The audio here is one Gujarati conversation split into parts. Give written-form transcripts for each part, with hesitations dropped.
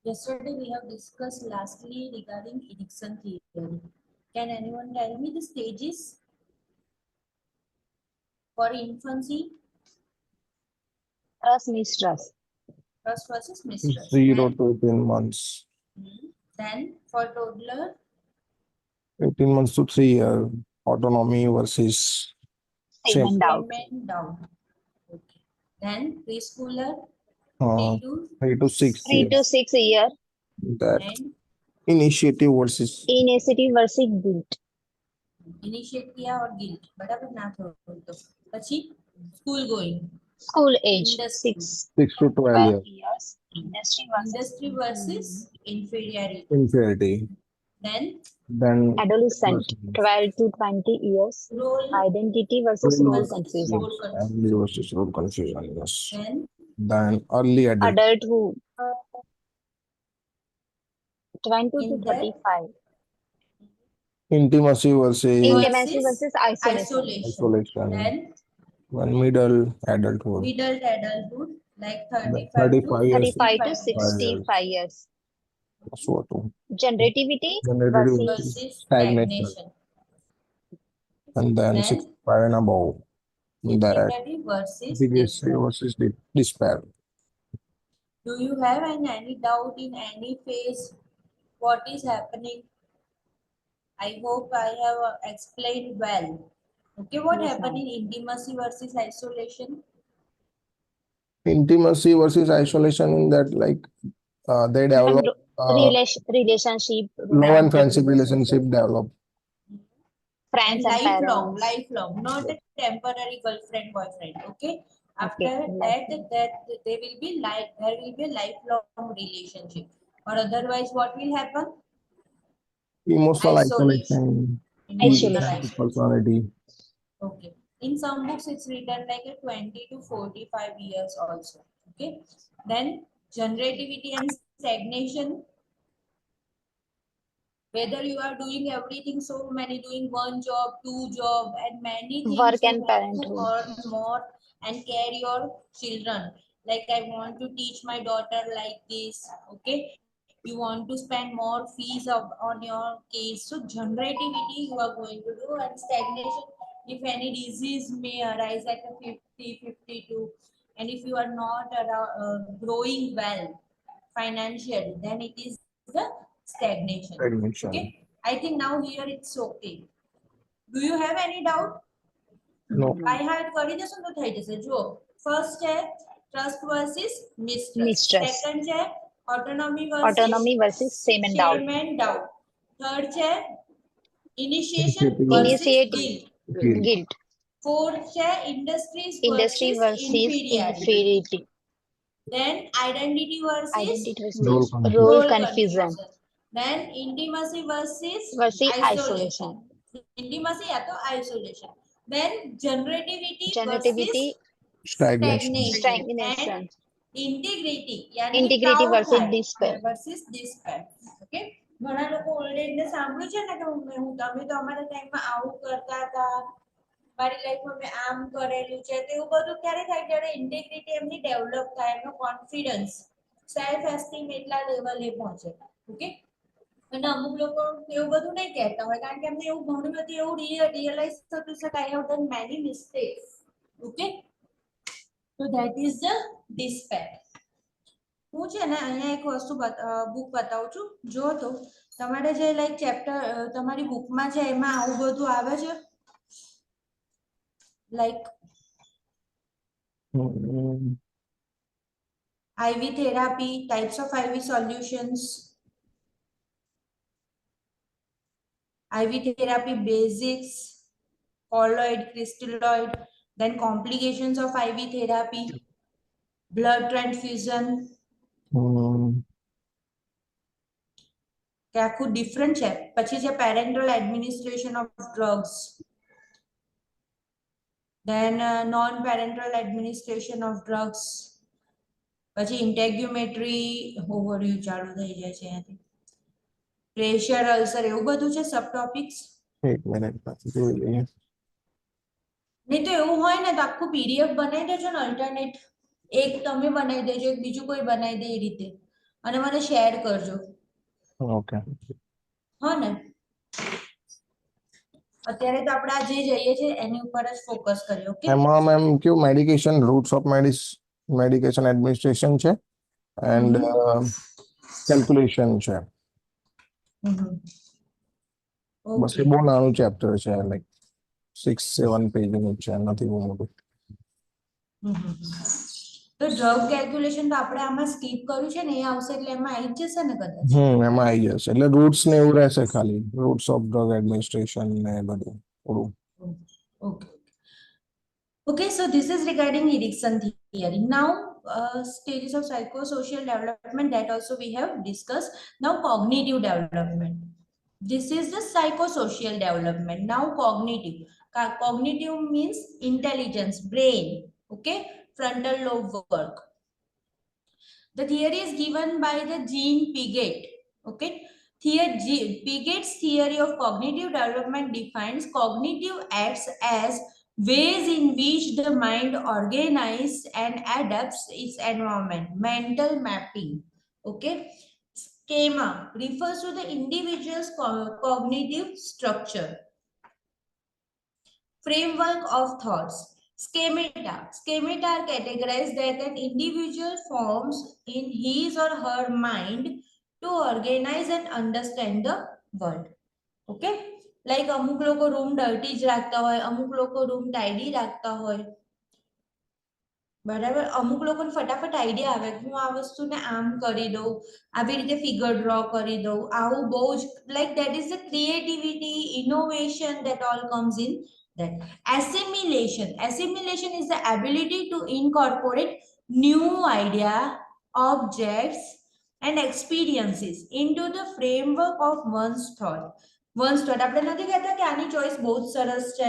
Yesterday we have discussed lastly regarding Erikson theory. Can anyone tell me the stages for infancy? Mistress. First versus mistress. 0 to 18 months. Then for toddler, 18 months to 3 years. Autonomy versus Same and out. same and down. Okay. Then preschooler, uh, 3 to 6 3 to years. 6 year. That and initiative versus Initiative versus guilt. initiate किया और guilt बराबर ना थोड़ा तो પછી school going, School age. Industry. 6 to 12 12 years. years. Industry versus inferiority. Inferiority. Then adolescent. 12 to 20 years. role, Identity versus role versus confusion. role confusion. Family versus role confusion. Yes. Then Early adult. Adulthood. 20 In to that- 35. Intimacy versus Intimacy versus isolation. isolation. Then When middle adulthood. middle adulthood like 35 35 to years. 35 to 65 65 years. So to Generativity Generative versus versus stagnation. stagnation. And then Then 65 and above. That Difficulty versus biggest despair. versus despair. Do you have any doubt in any phase what is happening? I hope I have explained well. Okay, what Yes, happened ma'am. in intimacy versus isolation? Intimacy versus isolation in that they develop relationship, love and friendship romantic, relationship develop. friends And and lifelong, parents. lifelong, not a temporary girlfriend boyfriend. Okay, after Okay, that they will be there will be a lifelong relationship, or otherwise what will happen? Emotional Isolation. isolation. Isolation. Personality. Okay. In some books, it's written like a 20 to 45 years also. Okay. Then generativity and stagnation. Whether you are doing everything, so many doing one job, two job, and many things. Work you and want parenthood. to earn more and care your children. Like I want to teach my daughter like this. Okay. You want to spend more fees on your case. So generativity you are going to do, and stagnation, if any disease may arise at a 50, 52, and if you are not growing well financially, then it is the stagnation. Stagnation. Okay, I think now here it's okay. Do you have any doubt? No. By heart કરી દેશો તો થઈ જશે. જો ફર્સ્ટ છે trust versus mistrust. સેકન્ડ છે autonomy versus same and doubt. Third છે initiation versus guilt. Fourth છે industries versus inferiority. Then identity versus role confusion. Then intimacy versus isolation. Intimacy या तो isolation. Then generativity Generativity stagnation. stagnation. And integrity यानी Integrity versus despair. despair. Okay. ઘણા લોકો ઓલરેડી ને સાંભળ્યું છે ને કે તમે તો અમારા ટાઈમમાં આવું કરતા હતા, મારી લાઈફમાં મેં આમ કરેલું છે. તો એવું બધું ક્યારે થાય જ્યારે ઇન્ટિગ્રિટી એમની ડેવલપ થાય, એમનો કોન્ફિડન્સ, સેલ્ફ એસ્ટીમ એટલા લેવલે પહોંચે. ઓકે. અને અમુક લોકો એવું બધું નહીં કહેતા હોય કારણ કે એમને એવું ઘણું બધું એવું રિયલાઇઝ થતું છે કે I have done many mistakes. Okay, તો ધેટ ઇઝ ધ ડિસ્પેર. હું છે ને અહીંયા એક વસ્તુ બુક બતાવું છું. જો તો તમારે જે લાઈક ચેપ્ટર તમારી બુકમાં છે એમાં આવું બધું આવે છે, like IV therapy, types of IV solutions, IV therapy basics, colloid, crystalloid, then complications of IV therapy, blood transfusion. કે આખું ડિફરન્ટ છે. પછી છે parental administration of drugs, then non-parental administration of drugs, પછી ઇન્ટેગ્યુમેટરી ઓવરવ્યુ ચાલુ થઈ જાય છે અહીંયાથી. પ્રેશર અલ્સર એવું બધું છે સબ ટોપિક્સ. એક મિનિટ પાછી જોઈ લઈએ. નહીં તો એવું હોય ને તો આખું PDF બનાવી દેજો ને, અલ્ટરનેટ એક તમે બનાવી દેજો, એક બીજું કોઈ બનાવી દે, એ રીતે. અને મને શેર કરજો. Okay. હા ને, અત્યારે તો આપણે આ જે જઈએ છે એની ઉપર જ ફોકસ કરીએ. ઓકે, એમાં મેમ કયું medication routes of medication administration છે એન્ડ કેલ્ક્યુલેશન છે. બસ એ ઓકે. બહુ નાનું ચેપ્ટર છે, લાઈક 6-7 પેજનું છે, નથી બહુ મોટું. તો ડ્રગ કેલ્ક્યુલેશન તો આપણે આમાં સ્કીપ કર્યું છે ને, એ આવશે એટલે એમાં આવી જ જશે ને કદાચ. એમાં આવી જશે, એટલે રૂટ્સ ને એવું રહેશે, ખાલી રૂટ્સ ઓફ ડ્રગ એડમિનિસ્ટ્રેશન ને બધું થોડું. Okay. Okay, so this is regarding Erikson theory. Now, stages of psychosocial development that also we have discussed. Now, cognitive development. This is the psychosocial development. Now, cognitive. Cognitive means intelligence, brain. Okay, frontal lobe work. The theory is given by the Jean Piaget. Okay, Piaget's theory of cognitive development defines cognitive acts as ways in which the mind organizes and adapts its environment. Mental mapping. Okay, schema refers to the individual's cognitive structure. Framework of thoughts. Schemata are categorized that an individual forms in his or her mind to organize and understand the world. Okay, like અમુક લોકો રૂમ ડર્ટી જ રાખતા હોય, અમુક લોકો રૂમ ટાઈડી રાખતા હોય, બરાબર. અમુક લોકોને ફટાફટ આઈડિયા આવે કે હું આ વસ્તુને આમ કરી દઉં, આવી રીતે ફિગર ડ્રો કરી દઉં, આવું બહુ જ like that is the creativity, innovation that all comes in that. Assimilation is the ability to incorporate new idea, objects and experiences into the framework of one's thought. આપણે નથી કહેતા કે આની ચોઈસ બહુ જ સરસ છે.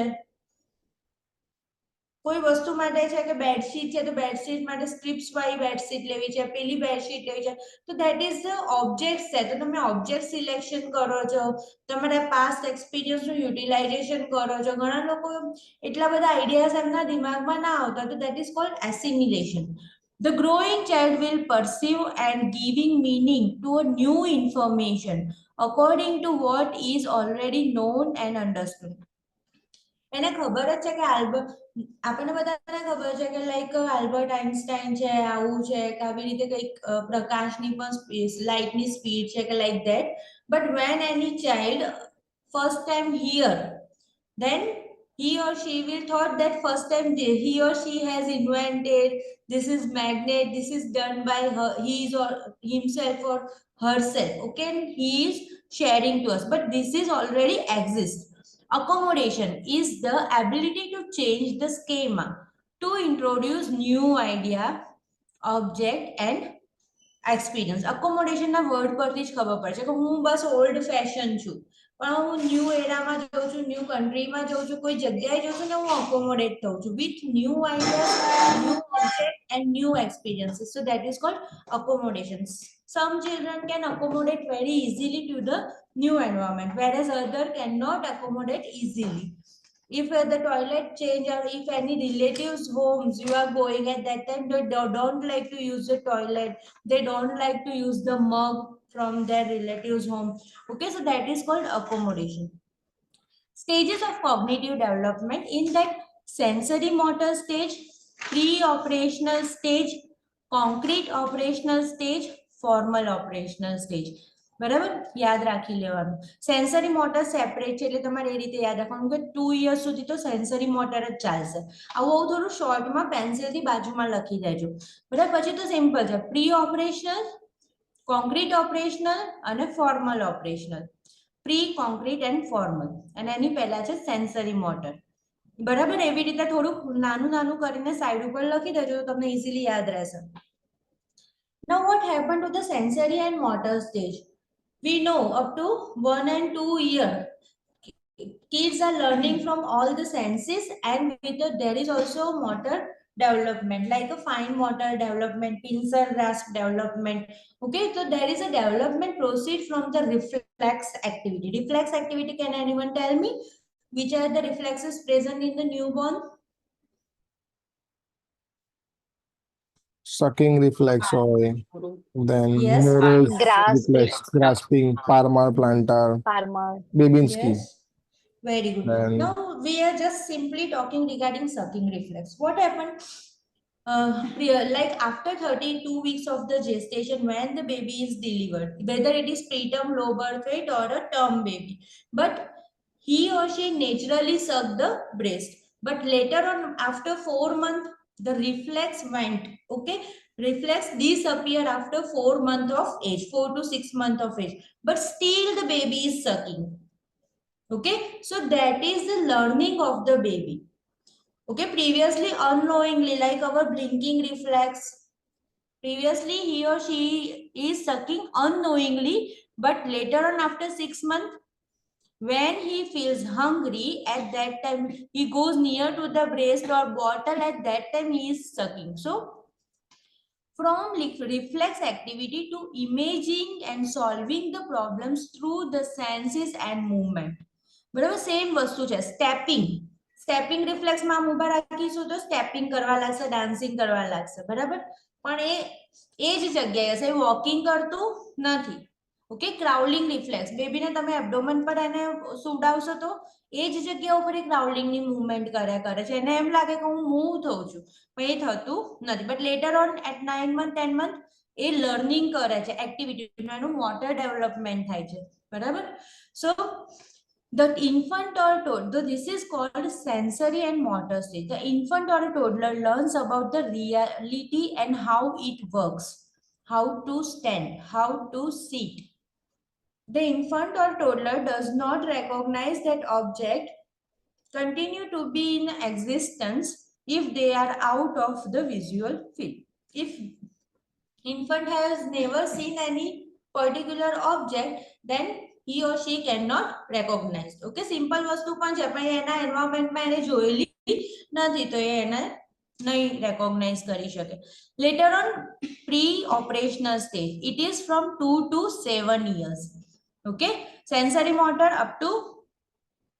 કોઈ વસ્તુ માટે છે કે બેડશીટ છે તો બેડશીટ માટે સ્ટ્રીપ્સ વાળી બેડશીટ લેવી છે, પેલી બેડશીટ લેવી છે, તો ધેટ ઇઝ ધ ઓબ્જેક્ટ છે. તો તમે ઓબ્જેક્ટ સિલેક્શન કરો છો, તમારા પાસ્ટ એક્સપિરિયન્સનું યુટિલાઇઝેશન કરો છો. ઘણા લોકો એટલા બધા આઈડિયાઝ એમના દિમાગમાં ના આવતા, તો that is called assimilation. The growing child will perceive and giving meaning to a new information according to what is already known and understood. એને ખબર જ છે કે આપણને બધાને ખબર છે કે લાઈક આલ્બર્ટ આઇન્સ્ટાઈન છે, આવું છે કે આવી રીતે કંઈક પ્રકાશની પણ લાઇટની સ્પીડ છે કે like that. But when any child first time here, then he or she will thought that first time he or she has invented this is magnet, this is done by her, his or himself or herself. Okay, and he is sharing to us, but this is already exists. Accommodation is the ability to change the schema to introduce new idea, object and experience. Accommodation ના વર્ડ પરથી જ ખબર પડશે કે હું બસ ઓલ્ડ ફેશન છું, પણ હું ન્યૂ એરામાં જાઉં છું, ન્યૂ કન્ટ્રીમાં જાઉં છું, કોઈ જગ્યાએ જાઉં છું ને હું અકોમોડેટ થઉં છું with new ideas, new concept and new experiences. So that is called accommodation. Some children can accommodate very easily to the new environment, whereas other cannot accommodate easily. If the toilet change or if any relatives homes you are going at that time, they don't like to use the toilet, they don't like to use the mug from their relatives home. Okay, so that is called accommodation. Stages of cognitive development: in that sensory motor stage, pre-operational stage, concrete operational stage, formal operational stage. બરાબર, યાદ રાખી લેવાનું. સેન્સરી મોટર સેપરેટ છે એટલે તમારે એ રીતે યાદ રાખવાનું કે 2 years સુધી તો સેન્સરી મોટર જ ચાલશે. આવું થોડું શોર્ટમાં પેન્સિલથી બાજુમાં લખી દેજો. બરાબર, પછી તો સિમ્પલ છે, પ્રી ઓપરેશનલ, કોન્ક્રીટ ઓપરેશનલ અને formal operational. Pre, concrete and formal, અને એની પહેલા છે સેન્સરી મોટર. બરાબર, એવી રીતે થોડુંક નાનું નાનું કરીને સાઈડ ઉપર લખી દેજો તો તમને ઇઝીલી યાદ રહેશે. Now what happened to the sensory and motor stage? We know up to 1 and 2 years kids are learning from all the senses, and with it, there is also motor development like a fine motor development, pincer grasp development. Okay, so there is a development proceed from the reflex activity. Reflex activity, can anyone tell me which are the reflexes present in the newborn? sucking reflex હોય, then Yes. More's Grasping. reflex, grasping, palmar plantar, Farmer. Babinski. Yes. Very good. Then Now we are just simply talking regarding sucking reflex. What happened? Like after 32 weeks of the gestation, when the baby is delivered, whether it is preterm low birth weight or a term baby, but he or she naturally suck the breast. But later on, after 4 months, the reflex went. Okay, reflex disappear after 4 months of age, 4 to 6 months of age, but still the baby is sucking. Okay, so that is the learning of the baby. Okay, previously unknowingly, like our blinking reflex, previously he or she is sucking unknowingly, but later on after 6 months, when he feels hungry, at that time he goes near to the breast or bottle, at that time he is sucking. So from reflex activity to imaging and solving the problems through the senses and movement. બરાબર, સેમ વસ્તુ છે. સ્ટેપિંગ રિફ્લેક્સમાં આમ ઊભા રાખીશું તો સ્ટેપિંગ કરવા લાગશે, ડાન્સિંગ કરવા લાગશે, બરાબર, પણ એ જ જગ્યાએ હશે, વોકિંગ કરતું નથી. ઓકે, ક્રાઉલિંગ રિફ્લેક્સ, બેબીને તમે એબ્ડોમન પર એને સુવડાવશો તો એ જ જગ્યા ઉપર એ ક્રાઉલિંગની મૂવમેન્ટ કર્યા કરે છે, એને એમ લાગે કે હું મૂવ થઉં છું, પણ એ થતું નથી. But later on at 9 month 10 month એ લર્નિંગ કરે છે, એક્ટિવિટીનું એનું મોટર ડેવલપમેન્ટ થાય છે, બરાબર. સો the infant or toddler, this is called sensory and motor stage. The infant or a toddler learns about the reality and how it works, how to stand, how to sit. The infant or toddler does not recognize that object continue to be in existence if they are out of the visual field. If infant has never seen any particular object, then he or she cannot recognize. Okay, simple વસ્તુ પણ છે, પણ એના એન્વાયરમેન્ટમાં એને જોયેલી નથી તો એ એને નહીં રેકોગ્નાઇઝ કરી શકે. Letter on pre operational stage, it is from 2 to 7 years. Okay, sensory motor up to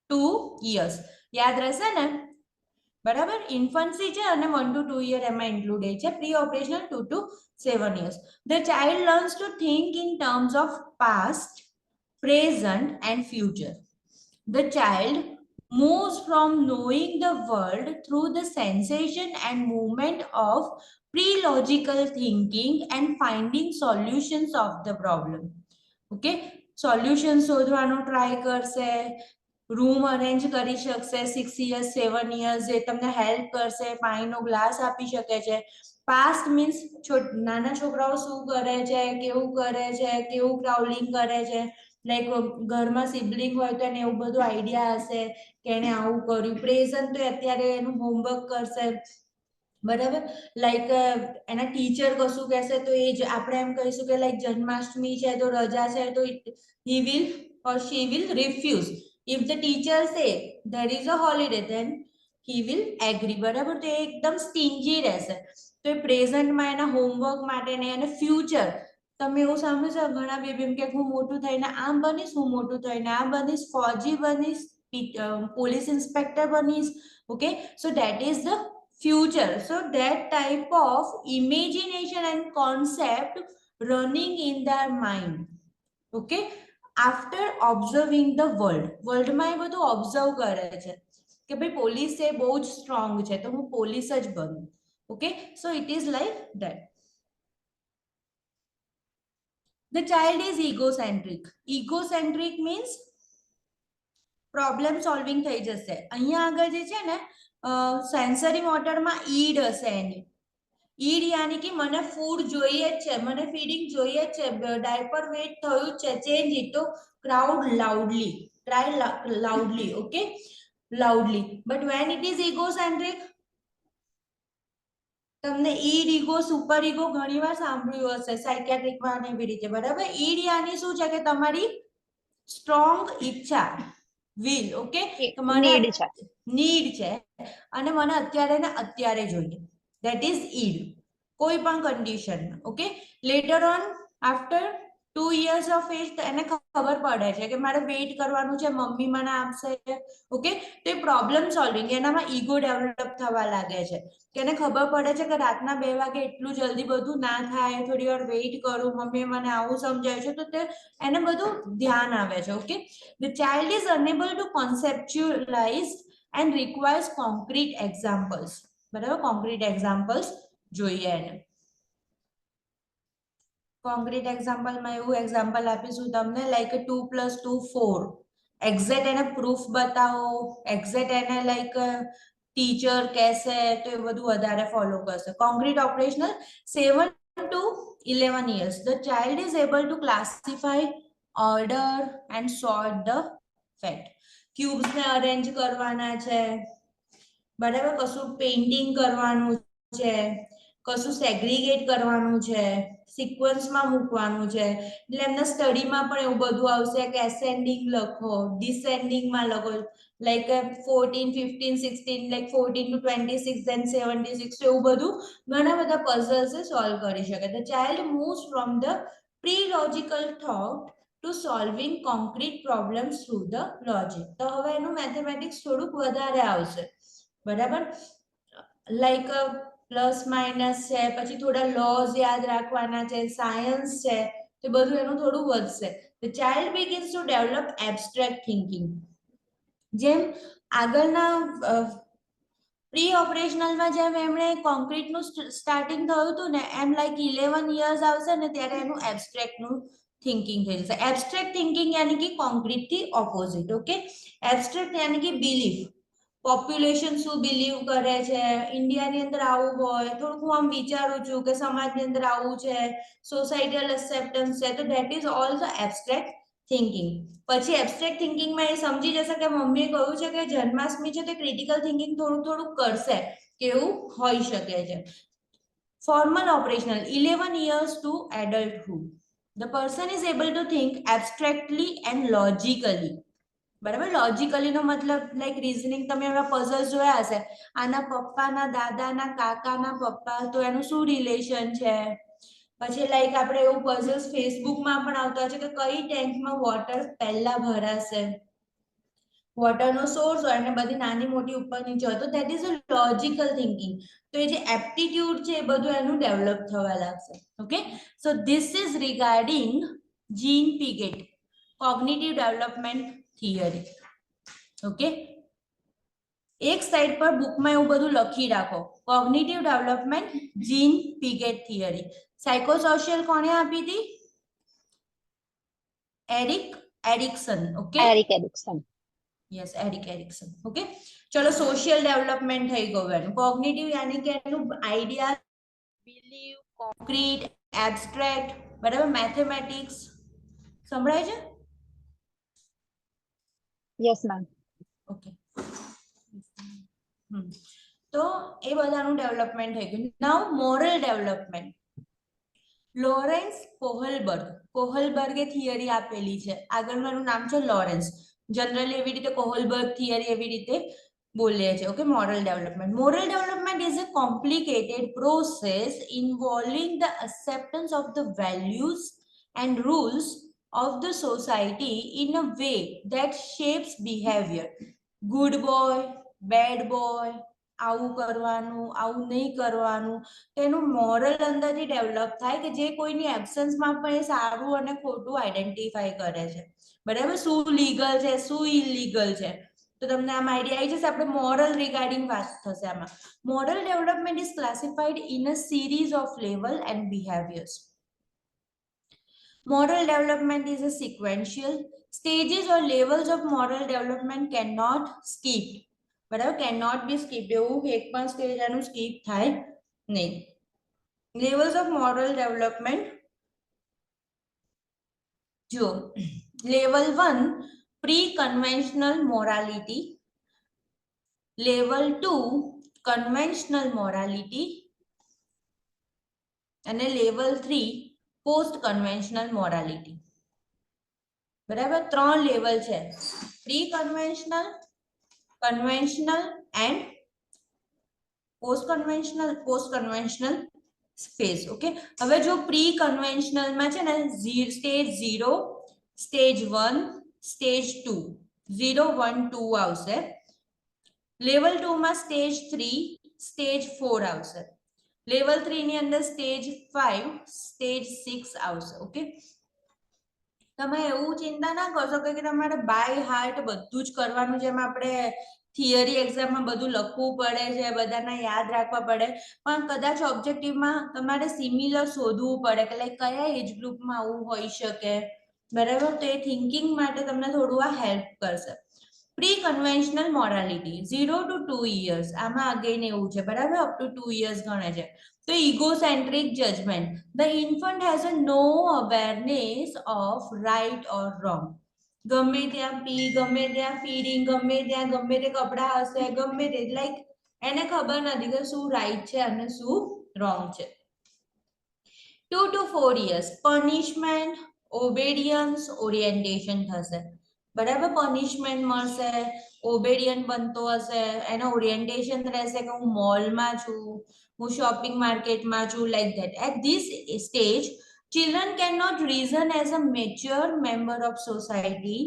2 years. યાદ રહેશે ને, બરાબર. ઇન્ફન્સી છે અને 1 to 2 year એમાં ઇન્ક્લુડેડ છે. Pre operational 2 to 7 years. The child learns to think in terms of past, present and future. The child moves from knowing the world through the sensation and movement of pre-logical thinking and finding solutions of the problem. Okay, solution શોધવાનો ટ્રાય કરશે, રૂમ અરેન્જ કરી શકશે, 6 years 7 years જે તમને હેલ્પ કરશે, પાણીનો ગ્લાસ આપી શકે છે. પાસ્ટ મીન્સ નાના છોકરાઓ શું કરે છે, કેવું કરે છે, કેવું ક્રાઉલિંગ કરે છે, લાઈક ઘરમાં સિબલિંગ હોય તો એને એવું બધું આઈડિયા હશે કે એને આવું કર્યું. પ્રેઝન્ટ તો અત્યારે એનું હોમવર્ક કરશે, બરાબર. લાઈક એના ટીચર કશું કહેશે તો એ જ આપણે એમ કહીશું કે લાઈક જન્માષ્ટમી છે તો રજા છે તો he will or she will refuse. If the teacher say there is a holiday, then he will agree, બરાબર. તો એ એકદમ સ્ટિન્જી રહેશે. તો એ પ્રેઝન્ટમાં એના હોમવર્ક માટે ને, અને ફ્યુચર તમે એવું સાંભળ્યું છે ઘણા બેબી એમ કે હું મોટું થઈને આમ બનીશ, હું મોટું થઈને આ બનીશ, ફોજી બનીશ, પોલીસ ઇન્સ્પેક્ટર બનીશ. Okay, so that is the future. So that type of imagination and concept running in their mind. Okay, after observing the world માં એ બધું ઓબ્ઝર્વ કરે છે કે ભાઈ પોલીસ એ બહુ જ સ્ટ્રોંગ છે તો હું પોલીસ જ બનું. Okay, so it is like that. The child is egocentric. Egocentric means problem solving થઈ જશે. અહીંયા આગળ જે છે ને સેન્સરી મોટરમાં ઈડ હશે એની. ઈડ યાની કે મને ફૂડ જોઈએ જ છે, મને ફીડિંગ જોઈએ જ છે, ડાયપર વેટ થયું જ છે, ચેન્જ ઇટ. તો crowd loudly, try loudly. Okay, loudly. But when it is egocentric, તમને ઈડ, ઈગો, સુપર ઈગો ઘણીવાર સાંભળ્યું હશે સાયકેટ્રિકમાં અને એવી રીતે, બરાબર. ઈડ યાની શું છે કે તમારી સ્ટ્રોંગ ઈચ્છા, will. ઓકે, મને નીડ છે અને મને અત્યારે ને અત્યારે જોઈએ, ધેટ ઇઝ ઈડ, કોઈ પણ કન્ડિશનમાં. Okay, letter on after 2 years of age એને ખબર પડે છે કે મારે વેઇટ કરવાનું છે, મમ્મી મને આપશે. ઓકે, તો એ પ્રોબ્લેમ સોલ્વિંગ, એનામાં ઈગો ડેવલપ થવા લાગે છે કે એને ખબર પડે છે કે રાતના 2 વાગે એટલું જલ્દી બધું ના થાય, થોડી વાર વેઇટ કરું, મમ્મી મને આવું સમજાય છે, તો તે એને બધું ધ્યાન આવે છે. Okay, the child is unable to conceptualise and requires concrete examples. બરાબર, કોન્ક્રીટ એક્ઝામ્પલ્સ જોઈએ એને. કોન્ક્રીટ એક્ઝામ્પલમાં એવું એક્ઝામ્પલ આપીશું તમને, લાઈક 2 + 2 4. એક્ઝેક્ટ એને પ્રૂફ બતાવો, એક્ઝેક્ટ એને લાઈક ટીચર કહેશે તો એ બધું વધારે ફોલો કરશે. Concrete operational 7 to 11 years. The child is able to classify, order and sort the fact. Cubes ને અરેન્જ કરવાના છે, બરાબર, કશું પેઇન્ટિંગ કરવાનું છે, કશું સેગ્રીગેટ કરવાનું છે, સિક્વન્સમાં મૂકવાનું છે. એટલે એમના સ્ટડીમાં પણ એવું બધું આવશે કે એસેન્ડિંગ લખો, ડિસેન્ડિંગમાં લખો, લાઈક 14 15 16, લાઈક 14 to 26 then 76, એવું બધું ઘણા બધા પઝલ્સ સોલ્વ કરી શકે. The child moves from the prelogical thought to solving concrete problems through the logic. તો હવે એનું મેથેમેટિક્સ થોડુંક વધારે આવશે. બરાબર, લાઈક પ્લસ માઇનસ છે, પછી થોડા લોઝ યાદ રાખવાના છે, સાયન્સ છે, તો બધું એનું થોડું વધશે. The child begins to develop abstract thinking. જેમ આગળના પ્રી ઓપરેશનલમાં જેમ એમણે કોન્ક્રીટનું સ્ટાર્ટિંગ થયું હતું ને, એમ લાઈક 11 years આવશે ને ત્યારે એનું એબ્સ્ટ્રેક્ટનું થિંકિંગ થઈ જશે. એબ્સ્ટ્રેક્ટ થિંકિંગ યાની કે કોન્ક્રીટ થી ઓપોઝિટ. ઓકે, એબ્સ્ટ્રેક્ટ યાની કે બિલીફ, પોપ્યુલેશન શું બિલીવ કરે છે, ઇન્ડિયાની અંદર આવું હોય, થોડુંક હું આમ વિચારું છું કે સમાજની અંદર આવું છે, સોસાયટીઅલ એક્સેપ્ટન્સ છે, તો that is all the abstract thinking. પછી એબ્સ્ટ્રેક્ટ થિંકિંગમાં એ સમજી જશે કે મમ્મીએ કહ્યું છે કે જન્માષ્ટમી છે, તો ક્રિટિકલ થિંકિંગ થોડું થોડું કરશે કે એવું હોઈ શકે છે. Formal operational 11 years to adulthood. The person is able to think abstractly and logically. બરાબર, લોજિકલી નો મતલબ લાઈક રીઝનિંગ. તમે એવા પઝલ્સ જોયા હશે, આના પપ્પાના દાદાના કાકાના પપ્પા, તો એનું શું રિલેશન છે. પછી લાઈક આપણે એવું પઝલ્સ ફેસબુકમાં પણ આવતા છે કે કઈ ટેન્કમાં વોટર પહેલા ભરાશે, વોટરનો સોર્સ હોય અને બધી નાની મોટી ઉપર નીચે હોય, તો that is a logical thinking. તો એ જે એપ્ટિટ્યુડ છે એ બધું એનું ડેવલપ થવા લાગશે. Okay, so this is regarding Jean Piaget cognitive development theory. Okay, એક સાઈડ પર બુકમાં એવું બધું લખી રાખો, cognitive development Jean Piaget theory. Psychosocial કોણે આપી હતી? Erikson. Okay, Erik Erikson. Yes, Erikson. Okay, ચલો સોશિયલ ડેવલપમેન્ટ થઈ ગયું એનું. કોગ્નિટિવ યાની કે એનું આઈડિયા, બિલીવ, કોન્ક્રીટ, એબ્સ્ટ્રેક્ટ, બરાબર, મેથેમેટિક્સ. સંભળાય છે? Yes ma'am. ઓકે, તો એ બધાનું ડેવલપમેન્ટ થઈ ગયું. નાઉ મોરલ ડેવલપમેન્ટ. લોરેન્સ કોહલબર્ગે થિયરી આપેલી છે. આગળનું નામ છે લોરેન્સ. જનરલી એવી રીતે કોહલબર્ગ થિયરી એવી રીતે બોલીએ છે. Okay, moral development. Moral development is a complicated process ઇન્વોલ્વિંગ the acceptance of the values and rules of the society in a way that shapes behavior. Good boy, bad boy, આવું કરવાનું, આવું નહીં કરવાનું, તેનું મોરલ અંદરથી ડેવલપ થાય કે જે કોઈની એબ્સન્સમાં પણ એ સારું અને ખોટું આઈડેન્ટિફાઈ કરે છે. બરાબર, શું લીગલ છે, શું ઇલીગલ છે, તો તમને આમ આઈડિયા આવી જશે. આપણે મોરલ રિગાર્ડિંગ વાત થશે આમાં. Moral development is classified in a series of level and behaviours. Moral development is a sequential. Stages or levels of moral development cannot skip. બરાબર, cannot be skipped. એવું એક પણ સ્ટેજ આનું સ્કીપ થાય નહીં. લેવલ્સ ઓફ મોરલ ડેવલપમેન્ટ જો, level 1 pre conventional morality, level 2 conventional morality અને લેવલ 3 પોસ્ટ કન્વેન્શનલ મોરાલિટી. બરાબર, 3 લેવલ છે, pre conventional, conventional and post conventional phase. Okay, હવે જો પ્રી કન્વેન્શનલ માં છે ને સ્ટેજ 0, સ્ટેજ 1, સ્ટેજ 2, 0 1 2 આવશે. લેવલ 2 માં સ્ટેજ 3, સ્ટેજ 4 આવશે. લેવલ 3 ની અંદર સ્ટેજ 5, સ્ટેજ 6 આવશે. ઓકે, તમે એવું ચિંતા ના કરશો કે તમારે બાય હાર્ટ બધું જ કરવાનું, જેમ આપણે થિયરી એક્ઝામમાં બધું લખવું પડે છે, બધાને યાદ રાખવા પડે, પણ કદાચ ઓબ્જેક્ટિવમાં તમારે સિમિલર શોધવું પડે કે લાઈક કયા એજ ગ્રુપમાં આવું હોઈ શકે, બરાબર? તો એ થિંકિંગ માટે તમને થોડું આ હેલ્પ કરશે. Pre conventional morality 0 to 2 years, આમાં અગેન એવું છે, બરાબર? અપ ટુ 2 years ગણે છે. તો egocentric judgment, the infant has a no awareness of right or wrong. ગમે ત્યાં પી, ગમે ત્યાં ફીડિંગ, ગમે ત્યાં ગમે તે કપડા હશે, ગમે તે, લાઈક એને ખબર નથી કે શું રાઈટ છે અને શું રોંગ છે. 2 to 4 years પનિશમેન્ટ, ઓબેડિયન્સ, ઓરિએન્ટેશન થશે, બરાબર? પનિશમેન્ટ મળશે, ઓબેડિયન્ટ બનતો હશે, એનો ઓરિએન્ટેશન રહેશે કે હું મોલમાં છું, હું શોપિંગ માર્કેટમાં છું, like that. At this stage children cannot reason as a mature member of society.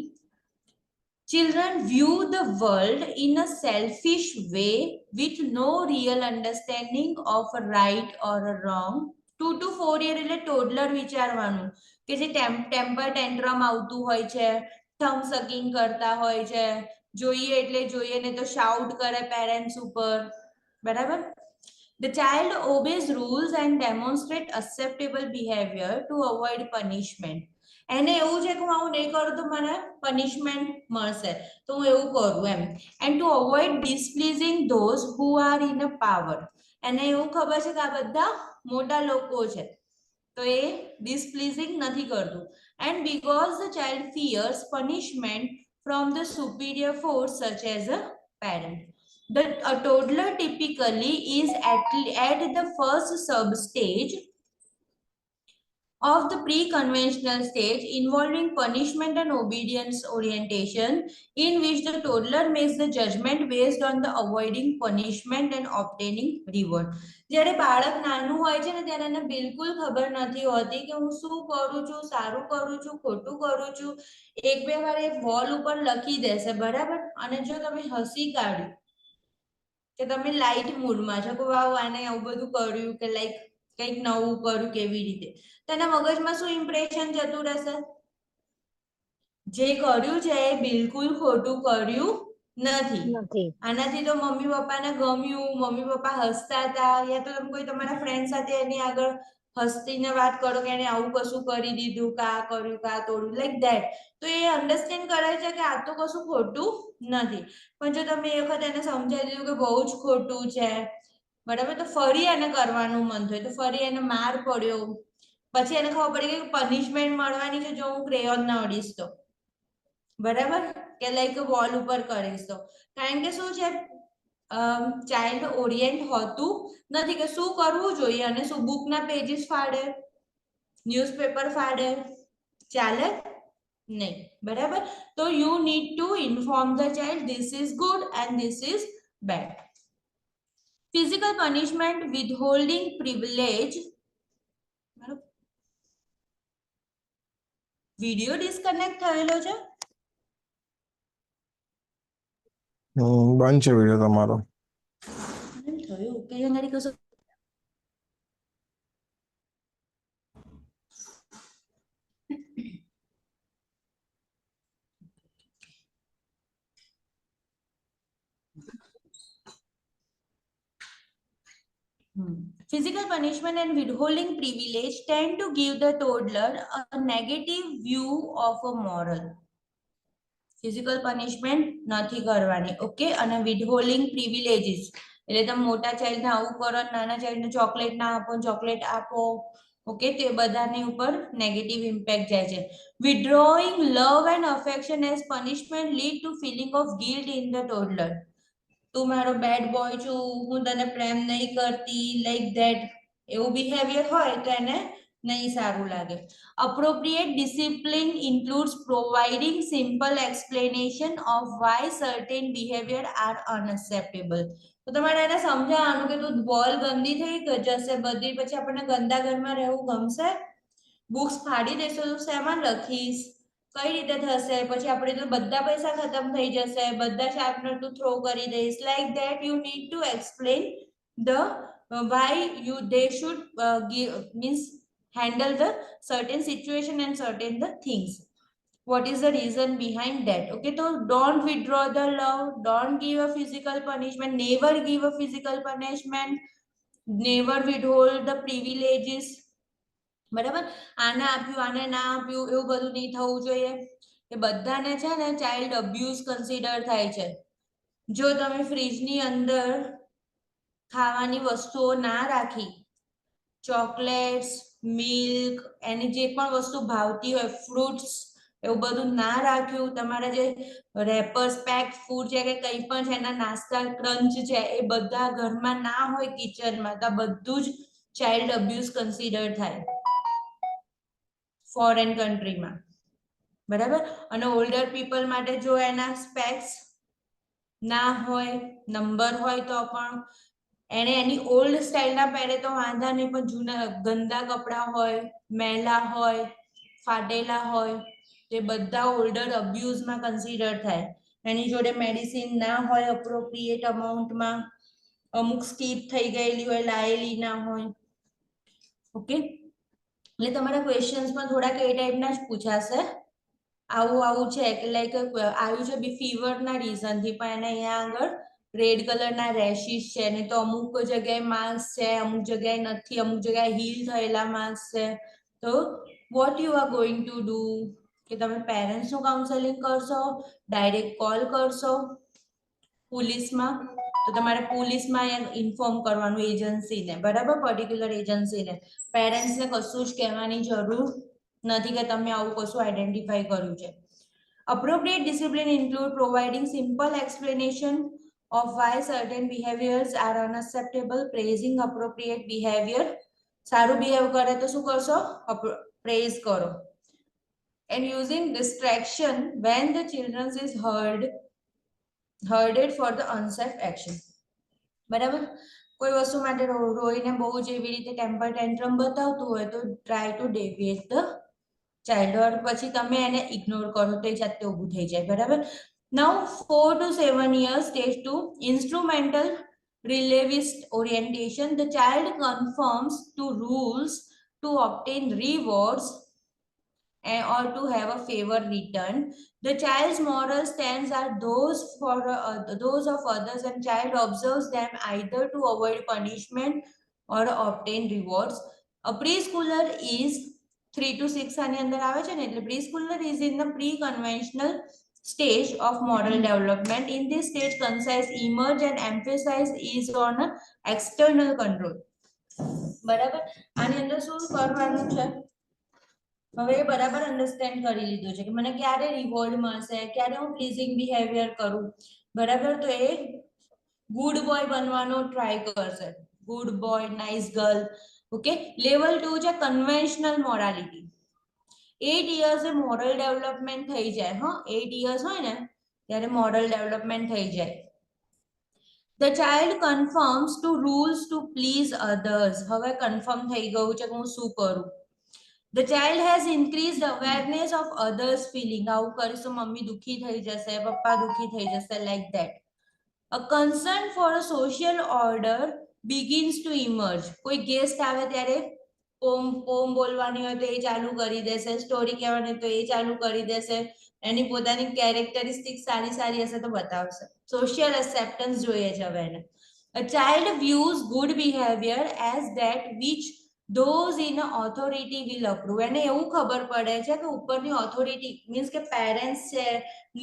Children view the world in a selfish way with no real understanding of a right or a wrong. 2 to 4 year એટલે ટોડલર વિચારવાનું કે જે ટેમ્પર ટેન્ટ્રમ આવતું હોય છે, થમ સકિંગ કરતા હોય છે, જોઈએ એટલે જોઈએ ને તો શાઉટ કરે પેરેન્ટ્સ ઉપર, બરાબર? The child obeys rules and demonstrate acceptable behavior to avoid punishment. એને એવું છે કે હું આવું નહીં કરું તો મને પનિશમેન્ટ મળશે, તો હું એવું કરું એમ. And to avoid displeasing those who are in a power. એને એવું ખબર છે કે આ બધા મોટા લોકો છે, તો એ displeasing નથી કરતું. And because the child fears punishment from the superior force such as a parent. A toddler typically is at the first sub-stage of the pre-conventional stage involving punishment and obedience orientation, in which the toddler makes the judgment based on the avoiding punishment and obtaining reward. જ્યારે બાળક નાનું હોય છે ને ત્યારે એને બિલકુલ ખબર નથી હોતી કે હું શું કરું છું, સારું કરું છું, ખોટું કરું છું. એક બે વાર એ વોલ ઉપર લખી દેશે, બરાબર? અને જો તમે હસી કાઢ્યું કે તમે લાઇટ મૂડમાં છો કે વાવ આને આવું બધું કર્યું, કે લાઈક કંઈક નવું કર્યું કેવી રીતે, તો એના મગજમાં શું ઇમ્પ્રેશન જતું રહેશે? જે કર્યું છે એ બિલકુલ ખોટું કર્યું નથી. આનાથી તો મમ્મી પપ્પાને ગમ્યું, મમ્મી પપ્પા હસતા હતા, યા તો તમે કોઈ તમારા ફ્રેન્ડ સાથે એની આગળ હસીને વાત કરો કે એને આવું કશું કરી દીધું, કા કર્યું, કા તોડ્યું, લાઈક ધેટ. તો એ અન્ડરસ્ટેન્ડ કરે છે કે આ તો કશું ખોટું નથી. પણ જો તમે એ વખત એને સમજાવી દીધું કે બહુ જ ખોટું છે, બરાબર, તો ફરી એને કરવાનું મન થયું, તો ફરી એને માર પડ્યો, પછી એને ખબર પડી કે પનિશમેન્ટ મળવાની છે જો હું ક્રેયોન ના અડીશ તો, બરાબર, કે લાઈક વોલ ઉપર કરીશ તો. કારણ કે શું છે, ચાઇલ્ડ ઓરિએન્ટ હોતું નથી કે શું કરવું જોઈએ અને શું બુકના પેજીસ ફાડે, ન્યૂઝપેપર ફાડે, ચાલે નહીં, બરાબર? તો you need to inform the child this is good and this is bed. Physical punishment, withholding privilege. Video disconnect થયેલો છે? બંધ છે વિડિયો તમારો. થયું કે અંગાડી કશું Physical punishment and withholding privilege tend to give the toddler a negative view of a moral. Physical punishment નથી કરવાની, ઓકે, અને withholding privileges એટલે તમે મોટા ચાઇલ્ડને આવું કરો, નાના ચાઇલ્ડને ચોકલેટ ના આપો, ચોકલેટ આપો, ઓકે, તે બધાની ઉપર નેગેટિવ ઇમ્પેક્ટ જાય છે. Withdrawing love and affection as punishment lead to feeling of guilt in the toddler. તું મારો બેડ બોય છું, હું તને પ્રેમ નહીં કરતી, લાઈક ધેટ, એવું બિહેવિયર હોય તો એને નહીં સારું લાગે. Appropriate discipline includes providing simple explanation of why certain behavior are unacceptable. તો તમારે એને સમજાવવાનું કે તું બોલ ગંદી થઈ જશે બધી, પછી આપણને ગંદા ઘરમાં રહેવું ગમશે? બુક્સ ફાડી દેશો તો શેમાં લખીશ? કઈ રીતે થશે? પછી આપણે તો બધા પૈસા ખતમ થઈ જશે, બધા શાર્પનર તું થ્રો કરી દઈશ. Like that you need to explain the why they should give means handle the certain situation and certain the things. What is the reason behind that? Okay, so don't withdraw the love, don't give a physical punishment, never give a physical punishment, never withhold the privileges. બરાબર? આને આપ્યું આને ના આપ્યું એવું બધું નહીં થવું જોઈએ. એ બધાને છે ને ચાઇલ્ડ અબ્યુઝ કન્સિડર થાય છે. જો તમે ફ્રીજની અંદર ખાવાની વસ્તુઓ ના રાખી, ચોકલેટ્સ, મિલ્ક, એની જે પણ વસ્તુ ભાવતી હોય, ફ્રૂટ્સ, એવું બધું ના રાખ્યું, તમારા જે રેપર્સ, પેક ફૂડ છે કે કંઈ પણ છે, એના નાસ્તા ક્રંચ છે, એ બધા ઘરમાં ના હોય કિચનમાં, તો બધું જ ચાઇલ્ડ અબ્યુઝ કન્સિડર થાય ફોરેન કન્ટ્રીમાં. બરાબર? અને ઓલ્ડર પીપલ માટે જો એના સ્પેક્સ ના હોય, નંબર હોય તો પણ એને એની ઓલ્ડ સ્ટાઇલના પહેરે તો વાંધા નહીં, પણ જૂના ગંદા કપડાં હોય, મેલા હોય, ફાટેલા હોય, તે બધા ઓલ્ડર અબ્યુઝમાં કન્સિડર થાય. એની જોડે મેડિસિન ના હોય અપ્રોપ્રિએટ અમાઉન્ટમાં, અમુક સ્કીપ થઈ ગયેલી હોય, લાયેલી ના હોય. ઓકે, એટલે તમારા ક્વેશ્ચન્સમાં થોડાક એ ટાઈપના જ પૂછાશે. આવું આવું છે કે લાઈક આવ્યું છે બી ફીવરના રીઝનથી, પણ એને અહીંયા આગળ રેડ કલરના રેશિસ છે, ને તો અમુક જગ્યાએ માર્ક્સ છે, અમુક જગ્યાએ નથી, અમુક જગ્યાએ હીલ થયેલા માર્ક્સ છે. તો what you are going to do, કે તમે પેરેન્ટ્સનું કાઉન્સેલિંગ કરશો, ડાયરેક્ટ કોલ કરશો પોલીસમાં? તો તમારે પોલીસમાં ઇન્ફોર્મ કરવાનું એજન્સીને, બરાબર, પર્ટિક્યુલર એજન્સીને. પેરેન્ટ્સને કશું જ કહેવાની જરૂર નથી કે તમે આવું કશું આઈડેન્ટિફાઈ કર્યું છે. Appropriate discipline include providing simple explanation of why certain behaviors are unacceptable, praising appropriate behavior. સારું બિહેવ કરે તો શું કરશો? પ્રેઝ કરો. And using distraction when the children is herded for the unsafe action. બરાબર? કોઈ વસ્તુ માટે રોઈને બહુ જ એવી રીતે ટેમ્પર ટેન્ટ્રમ બતાવતું હોય તો ટ્રાય ટુ ડેવિએટ ધ ચાઇલ્ડ, ઓર પછી તમે એને ઇગ્નોર કરો તો એ જાતે ઊભું થઈ જાય. બરાબર? Now 4 to 7 years, stage 2, instrumental relevist orientation. The child conforms to rules to obtain rewards or to have a favor return. The child's moral stands are those of others, and child observes them either to avoid punishment or obtain rewards. A preschooler is 3 to 6 આની અંદર આવે છે ને, એટલે preschooler is in the pre-conventional stage of moral development. In this stage, concise emerge and emphasis is on external control. બરાબર? આની અંદર શું કરવાનું છે? હવે બરાબર અન્ડરસ્ટેન્ડ કરી લીધું છે કે મને ક્યારે રિવોર્ડ મળશે, ક્યારે હું પ્લીઝિંગ બિહેવિયર કરું. બરાબર? તો એ ગુડ બોય બનવાનો ટ્રાય કરશે. Good boy, nice girl. Okay, level 2 છે કન્વેન્શનલ મોરાલિટી. 8 years એ મોરલ ડેવલપમેન્ટ થઈ જાય. હા, 8 years હોય ને ત્યારે મોરલ ડેવલપમેન્ટ થઈ જાય. The child conforms to rules to please others. હવે કન્ફર્મ થઈ ગયું છે કે હું શું કરું. The child has increased awareness of others' feeling. આવું કરીશ તો મમ્મી દુખી થઈ જશે, પપ્પા દુખી થઈ જશે, like that. A concern for a social order begins to emerge. કોઈ ગેસ્ટ આવે ત્યારે પોમ બોલવાની હોય તો એ ચાલુ કરી દેશે, સ્ટોરી કહેવાની તો એ ચાલુ કરી દેશે, એની પોતાની કેરેક્ટરિસ્ટિક સારી હશે તો બતાવશે. સોશિયલ એક્સેપ્ટન્સ જોઈએ છે હવે એને. A child views good behavior as that which those in authority will approve. એને એવું ખબર પડે છે કે ઉપરની ઓથોરિટી મીન્સ કે પેરેન્ટ્સ છે,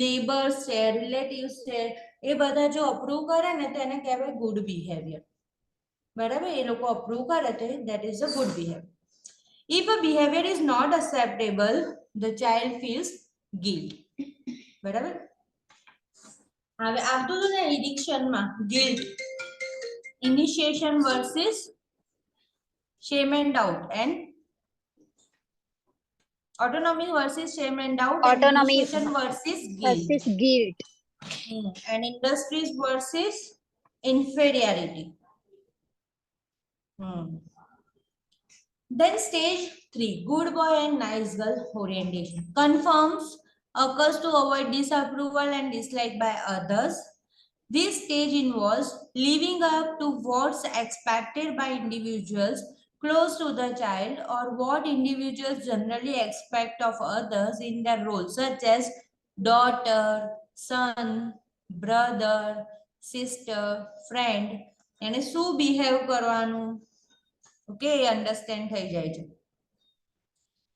નેબર્સ છે, રિલેટિવ્સ છે, એ બધા જો અપ્રૂવ કરે ને તો એને કહેવાય ગુડ બિહેવિયર. બરાબર? એ લોકો અપ્રૂવ કરે તો that is a good behavior. If a behavior is not acceptable, the child feels guilt. બરાબર? હવે આવતું હતું ને એડિક્શનમાં guilt, initiation versus shame and doubt, and Autonomy versus shame and doubt. Autonomy Administration versus guilt. versus guilt. And industries versus inferiority. Then stage 3, good boy and nice girl orientation. Confirms, occurs to avoid disapproval and dislike by others. This stage involves living up to what's expected by individuals close to the child or what individuals generally expect of others in their roles, such as daughter, son, brother, sister, friend. એને શું બિહેવ કરવાનું, ઓકે, અંડરસ્ટેન્ડ થઈ જાય છે.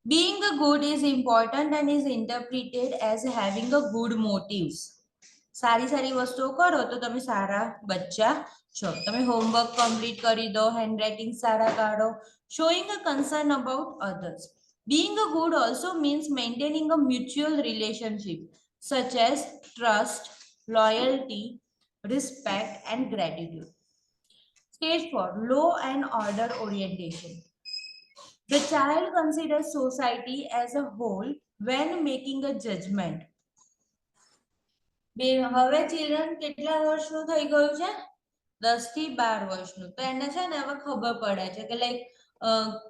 Being a good is important and is interpreted as having a good motives. સારી સારી વસ્તુઓ કરો તો તમે સારા બચ્ચા છો. તમે હોમવર્ક કમ્પ્લીટ કરી દો, હેન્ડરાઇટિંગ સારા કાઢો, showing a concern about others. Being a good also means maintaining a mutual relationship such as trust, loyalty, respect and gratitude. Stage 4, law and order orientation. The child considers society as a whole when making a judgment. હવે ચિલ્ડ્રન કેટલા વર્ષનું થઈ ગયું છે? 10 થી 12 વર્ષનું. તો એને છે ને હવે ખબર પડે છે કે લાઈક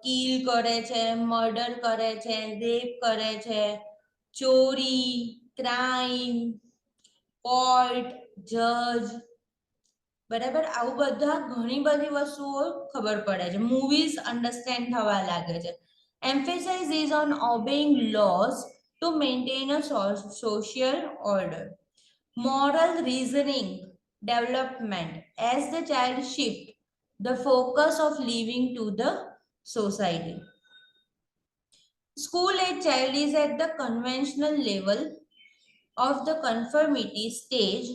કિલ કરે છે, મર્ડર કરે છે, રેપ કરે છે, ચોરી, ક્રાઇમ, કોર્ટ, જજ, બરાબર, આવું બધા ઘણી બધી વસ્તુઓ ખબર પડે છે. મૂવીઝ અન્ડરસ્ટેન્ડ થવા લાગે છે. Emphasis is on obeying laws to maintain a social order. Moral reasoning development as the child shift the focus of living to the society. School age child is at the conventional level of the conformity stage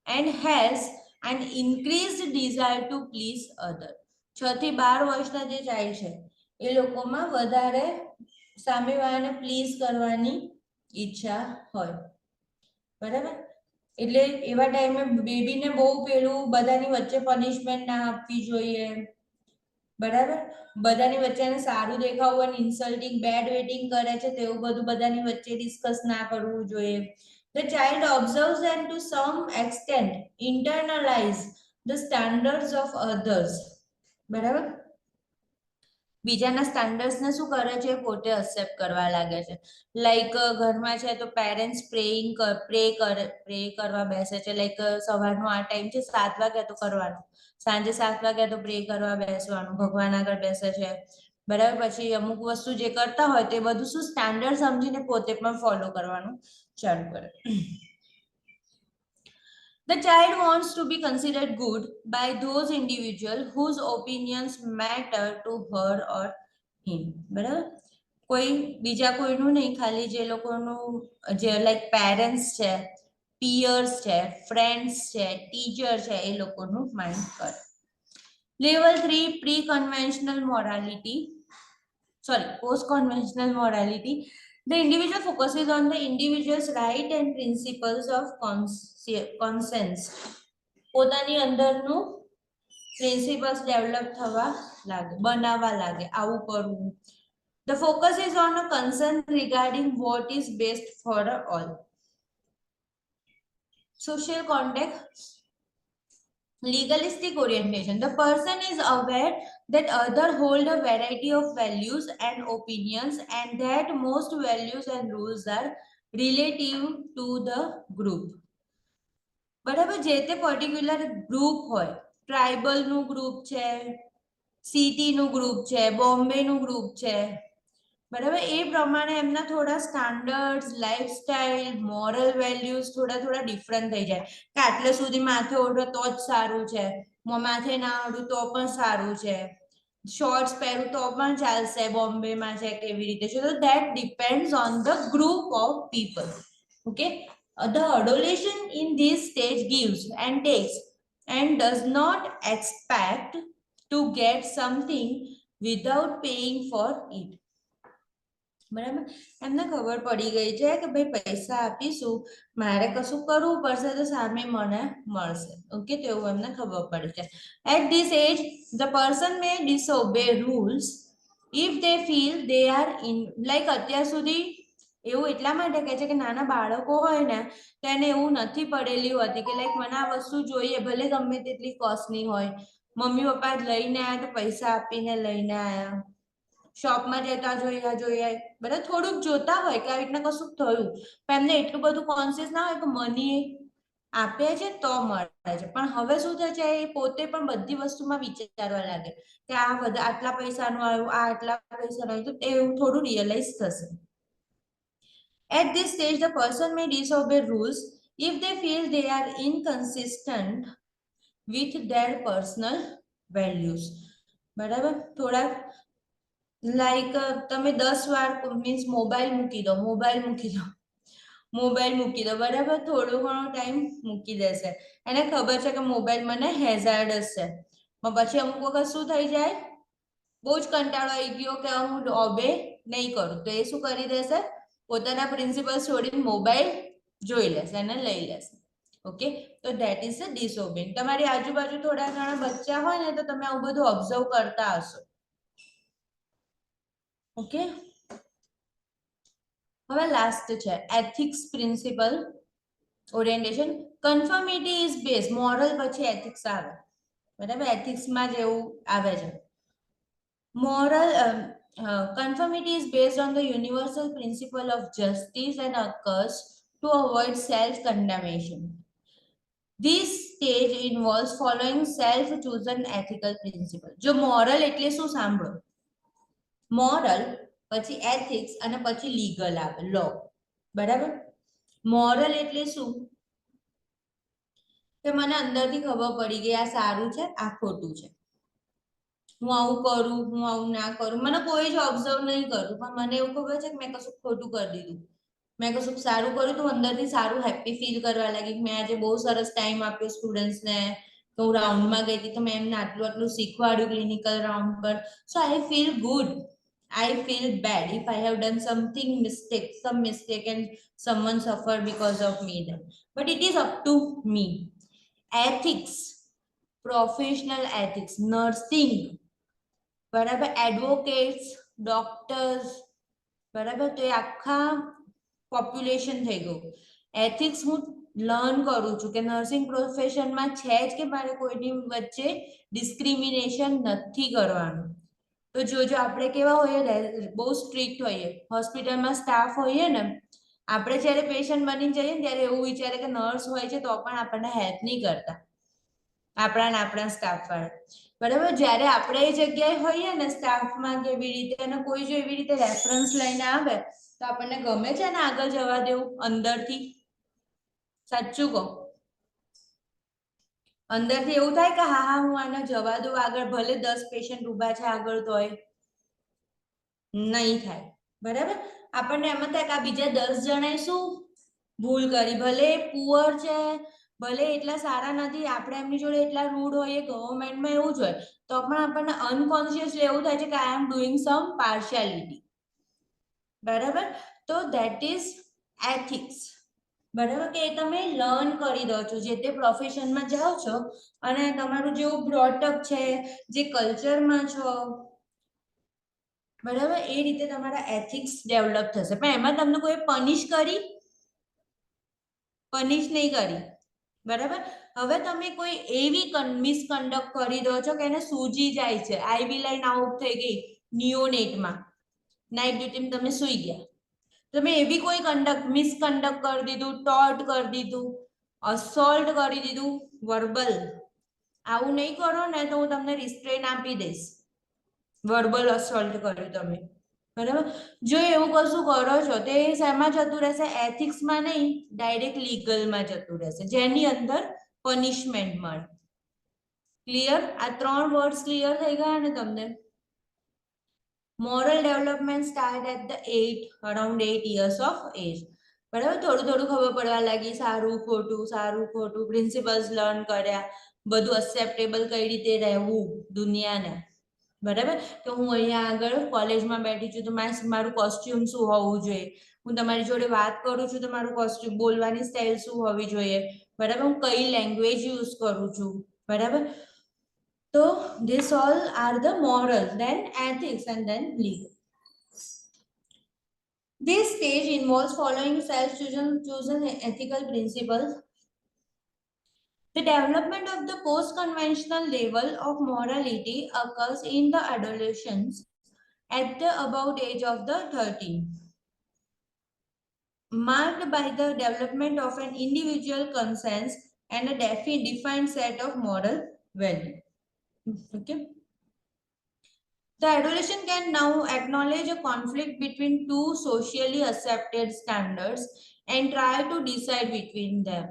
and has an increased desire to please other. 6 થી 12 વર્ષના જે ચાઇલ્ડ છે એ લોકોમાં વધારે સામેવાળાને પ્લીઝ કરવાની ઈચ્છા હોય, બરાબર. એટલે એવા ટાઈમે બેબીને બહુ પેલું બધાની વચ્ચે પનિશમેન્ટ ના આપવી જોઈએ, બરાબર. બધાની વચ્ચે એને સારું દેખાવું અને ઇન્સલ્ટિંગ બેડ વેટિંગ કરે છે તેવું બધું બધાની વચ્ચે ડિસ્કસ ના કરવું જોઈએ. The child observes and to some extent internalize the standards of others. બરાબર, બીજાના સ્ટાન્ડર્ડ્સને શું કરે છે? પોતે એક્સેપ્ટ કરવા લાગે છે. લાઈક ઘરમાં છે તો પેરેન્ટ્સ પ્રે કરવા બેસે છે. લાઈક સવારનો આ ટાઈમ છે 7 વાગ્યા તો કરવાનું, સાંજે 7 વાગ્યા તો પ્રે કરવા બેસવાનું, ભગવાન આગળ બેસે છે, બરાબર. પછી અમુક વસ્તુ જે કરતા હોય તે બધું શું સ્ટાન્ડર્ડ સમજીને પોતે પણ ફોલો કરવાનું ચાલુ કરે. The child wants to be considered good by those individuals whose opinions matter to her or him. બરાબર, કોઈ બીજા કોઈનું નહીં, ખાલી જે લોકોનું જે લાઈક પેરેન્ટ્સ છે, પિયર્સ છે, ફ્રેન્ડ્સ છે, ટીચર છે, એ લોકોનું માઇન્ડ કરે. Level 3, pre-conventional morality. Post-conventional morality. The individual focuses on the individual's right and principles of conscience. પોતાની અંદરનું પ્રિન્સિપલ્સ ડેવલપ થવા લાગે, બનાવવા લાગે, આવું કરવું. The focus is on a concern regarding what is best for all. Social context. Legalistic orientation. The person is aware that others hold a variety of values and opinions and that most values and rules are relative to the group. બરાબર, જે તે પર્ટિક્યુલર ગ્રુપ હોય, ટ્રાઇબલનું ગ્રુપ છે, સિટીનું ગ્રુપ છે, બોમ્બેનું ગ્રુપ છે, બરાબર, એ પ્રમાણે એમના થોડા સ્ટાન્ડર્ડ્સ, લાઈફસ્ટાઈલ, મોરલ વેલ્યુઝ થોડા ડિફરન્ટ થઈ જાય કે આટલે સુધી માથે ઓઢો તો જ સારું છે, માથે ના ઓઢું તો પણ સારું છે, શોર્ટ્સ પહેરું તો પણ ચાલશે, બોમ્બેમાં છે કેવી રીતે છે. તો that depends on the group of people. Okay, the adolescent in this stage gives and takes and does not expect to get something without paying for it. બરાબર, એમને ખબર પડી ગઈ છે કે ભાઈ પૈસા આપીશું, મારે કશું કરવું પડશે તો સામે મને મળશે. ઓકે, તેવું એમને ખબર પડી છે. At this age, the person may disobey rules if they feel they are in like અત્યાર સુધી એવું એટલા માટે કહે છે કે નાના બાળકો હોય ને તેને એવું નથી પડેલી હોતી કે લાઈક મને આ વસ્તુ જોઈએ, ભલે ગમે તેટલી કોસ્ટની હોય. મમ્મી પપ્પા લઈને આયા તો પૈસા આપીને લઈને આયા, શોપમાં જતા જોઈએ બધા થોડુંક જોતા હોય કે આવી રીતના કશું થયું, પણ એમને એટલું બધું કોન્શિયસ ના હોય કે મની આપે છે તો મળે છે. પણ હવે શું થાય છે, એ પોતે પણ બધી વસ્તુમાં વિચારવા લાગે કે આ બધા આટલા પૈસાનું આવ્યું, આ આટલા પૈસાનું આવ્યું, તો એવું થોડું રિયલાઇઝ થશે. At this stage, the person may disobey rules if they feel they are inconsistent with their personal values. બરાબર, થોડા લાઈક તમે 10 વાર મીન્સ મોબાઈલ મૂકી દો, બરાબર, થોડો ઘણો ટાઈમ મૂકી દેશે, એને ખબર છે કે મોબાઈલ મને હેઝાર્ડસ છે, પણ પછી અમુક વખત શું થઈ જાય, બહુ જ કંટાળો આવી ગયો કે હું ઓબે નહીં કરું, તો એ શું કરી દેશે, પોતાના પ્રિન્સિપલ છોડીને મોબાઈલ જોઈ લેશે અને લઈ લેશે. ઓકે, તો ધેટ ઇઝ અ ડિસઓબેઇંગ. તમારી આજુબાજુ થોડા ઘણા બચ્ચા હોય ને તો તમે આવું બધું ઓબ્ઝર્વ કરતા હશો. ઓકે, હવે લાસ્ટ છે ethics principle orientation. Conformity is base, moral પછી એથિક્સ આવે, બરાબર, એથિક્સમાં જ એવું આવે છે. Moral conformity is based on the universal principle of justice and occurs to avoid self-condemnation. This stage involves following self-chosen ethical principle. જો moral એટલે શું સાંભળો, moral પછી ethics અને પછી legal આવે, law, બરાબર. moral એટલે શું કે મને અંદરથી ખબર પડી ગઈ આ સારું છે આ ખોટું છે, હું આવું કરું હું આવું ના કરું, મને કોઈ જ ઓબ્ઝર્વ નહીં કરું, પણ મને એવું ખબર છે કે મેં કશું ખોટું કરી દીધું, મેં કશું સારું કર્યું તો અંદરથી સારું હેપી ફીલ કરવા લાગી કે મેં આજે બહુ સરસ ટાઈમ આપ્યો સ્ટુડન્ટ્સને, તો હું રાઉન્ડમાં ગઈ હતી તો મેં એમને આટલું આટલું શીખવાડ્યું ક્લિનિકલ રાઉન્ડ પર, so I feel good. I feel bad if I have done something some mistake and someone suffered because of me then. But it is up to me. Ethics, professional ethics, nursing, બરાબર, એડવોકેટ્સ, ડોક્ટર્સ, બરાબર, તો એ આખા પોપ્યુલેશન થઈ ગયું. એથિક્સ હું લર્ન કરું છું કે નર્સિંગ પ્રોફેશનમાં છે જ કે મારે કોઈની વચ્ચે ડિસ્ક્રિમિનેશન નથી કરવાનું. તો જોજો આપણે કેવા હોઈએ, બહુ સ્ટ્રિક્ટ હોઈએ, હોસ્પિટલમાં સ્ટાફ હોઈએ ને, આપણે જ્યારે પેશન્ટ બની જઈએ ને ત્યારે એવું વિચારે કે નર્સ હોય છે તો પણ આપણને હેલ્પ નહીં કરતા, આપણા સ્ટાફ વાળા, બરાબર. જ્યારે આપણે એ જગ્યાએ હોઈએ ને સ્ટાફમાં કે એવી રીતે, અને કોઈ જો એવી રીતે રેફરન્સ લઈને આવે તો આપણને ગમે છે ને આગળ જવા દેવું અંદરથી, સાચું કહો, અંદરથી એવું થાય કે હા હા હું આને જવા દઉં આગળ, ભલે 10 પેશન્ટ ઊભા છે આગળ તોય નહીં થાય, બરાબર. આપણને એમ થાય કે આ બીજા 10 જણાએ શું ભૂલ કરી, ભલે પુઅર છે, ભલે એટલા સારા નથી, આપણે એમની જોડે એટલા રૂડ હોઈએ, ગવર્મેન્ટમાં એવું જ હોય, તો પણ આપણને અનકોન્શિયસલી એવું થાય છે કે આઈ એમ ડુઈંગ સમ પાર્શિયાલિટી, બરાબર. તો ધેટ ઇઝ એથિક્સ, બરાબર, કે તમે લર્ન કરી દો છો, જે તે પ્રોફેશનમાં જાઓ છો અને તમારું જેવું બ્રોટઅપ છે, જે કલ્ચરમાં છો, બરાબર, એ રીતે તમારા એથિક્સ ડેવલપ થશે. પણ એમાં તમને કોઈ પનિશ નહીં કરી, બરાબર. હવે તમે કોઈ એવી મિસકન્ડક્ટ કરી દો છો કે એને સૂજી જાય છે, આઈવી લાઈન આઉટ થઈ ગઈ નિયોનેટમાં, નાઇટ ડ્યુટીમાં તમે સૂઈ ગયા, તમે એવી કોઈ મિસકન્ડક્ટ કરી દીધું, ટોર્ટ કરી દીધું, અસોલ્ટ કરી દીધું, વર્બલ, આવું નહીં કરો ને તો હું તમને રિસ્ટ્રેન આપી દઈશ, વર્બલ અસોલ્ટ કર્યું તમે, બરાબર. જો એવું કશું કરો છો તો એ શેમાં જતું રહેશે, એથિક્સમાં નહીં, ડાયરેક્ટ લીગલમાં જતું રહેશે, જેની અંદર પનિશમેન્ટ મળે. ક્લિયર? આ 3 વર્ડ્સ ક્લિયર થઈ ગયા ને તમને? Moral development start at the around 8 years of age, બરાબર. થોડું થોડું ખબર પડવા લાગી, સારું ખોટું, પ્રિન્સિપલ્સ લર્ન કર્યા, બધું અક્સેપ્ટેબલ કઈ રીતે રહેવું દુનિયાને, બરાબર. કે હું અહીંયા આગળ કોલેજમાં બેઠી છું તો મારું કોસ્ટ્યુમ શું હોવું જોઈએ, હું તમારી જોડે વાત કરું છું તો મારું કોસ્ટ્યુમ, બોલવાની સ્ટાઇલ શું હોવી જોઈએ, બરાબર, હું કઈ લેંગ્વેજ યુઝ કરું છું, બરાબર. So this all are the moral, then ethics, and then legal. This stage involves following self-chosen ethical principles. The development of the post-conventional level of morality occurs in the adolescence at the about age of the 13, marked by the development of an individual conscience and a defined set of moral values. Okay. The adolescent can now acknowledge a conflict between two socially accepted standards and try to decide between them.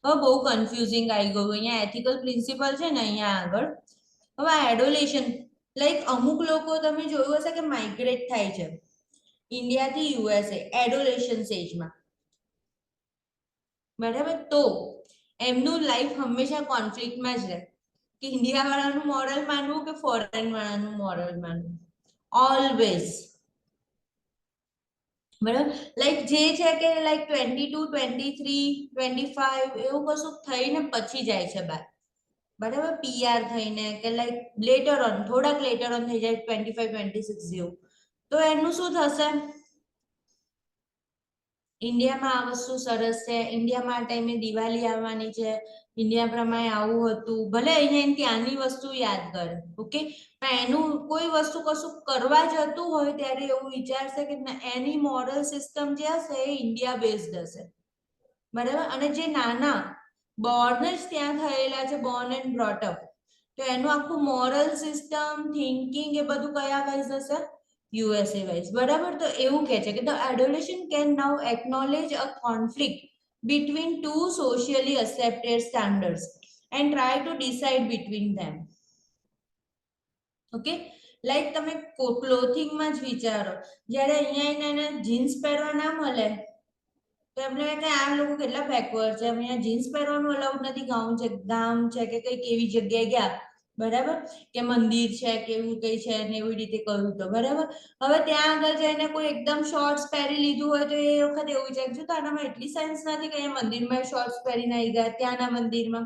બહુ કન્ફ્યુઝિંગ આવી ગયું અહીંયા એથિકલ પ્રિન્સિપલ છે ને અહીંયા આગળ. હવે એડોલેશન લાઈક અમુક લોકો તમે જોયું હશે કે માઇગ્રેટ થાય છે ઇન્ડિયાથી યુએસએ એડોલેશન એજમાં, બરાબર? તો એમનું લાઈફ હંમેશા કોન્ફ્લિક્ટમાં જ રહે કે ઇન્ડિયા વાળાનું મોરલ માનવું કે ફોરેન વાળાનું મોરલ માનવું, ઓલવેઝ. બરાબર? લાઈક જે છે કે લાઈક 22, 23, 25 એવું કશું થઈને પછી જાય છે બહાર, બરાબર? પીઆર થઈને કે લાઈક લેટર ઓન, થોડાક લેટર ઓન થઈ જાય 25, 26 જેવું, તો એનું શું થશે? ઇન્ડિયામાં આ વસ્તુ સરસ છે, ઇન્ડિયામાં આ ટાઈમે દિવાળી આવવાની છે, ઇન્ડિયા પ્રમાણે આવું હતું, ભલે અહીંયા ત્યાંની વસ્તુ યાદ કરે, ઓકે, પણ એનું કોઈ વસ્તુ કશું કરવા જતું હોય ત્યારે એવું વિચારશે કે એની મોરલ સિસ્ટમ જે હશે એ ઇન્ડિયા બેઝડ હશે, બરાબર? અને જે નાના બોર્ન જ ત્યાં થયેલા છે, બોર્ન એન્ડ બ્રોટઅપ, તો એનું આખું મોરલ સિસ્ટમ, થિંકિંગ એ બધું કયા વાઇઝ હશે? USA વાઇઝ, બરાબર? તો એવું કહે છે કે the adolescent can now acknowledge a conflict between two socially accepted standards and try to decide between them. Okay, like તમે ક્લોથિંગમાં જ વિચારો, જ્યારે અહીંયા એને જીન્સ પહેરવા ના મળે તો એમને કે આ લોકો કેટલા બેકવર્ડ છે, અહીંયા જીન્સ પહેરવાનું અલાઉડ નથી, ગાઉન છે, ગામ છે કે કંઈક એવી જગ્યાએ ગયા, બરાબર, કે મંદિર છે કે એવું કઈ છે ને એવી રીતે કહ્યું તો, બરાબર? હવે ત્યાં આગળ જઈને કોઈ એકદમ શોર્ટ્સ પહેરી લીધું હોય તો એ વખતે એવું વિચાર જો તો આનામાં એટલી સેન્સ નથી કે અહીંયા મંદિરમાં શોર્ટ્સ પહેરીને આવી ગયા ત્યાંના મંદિરમાં,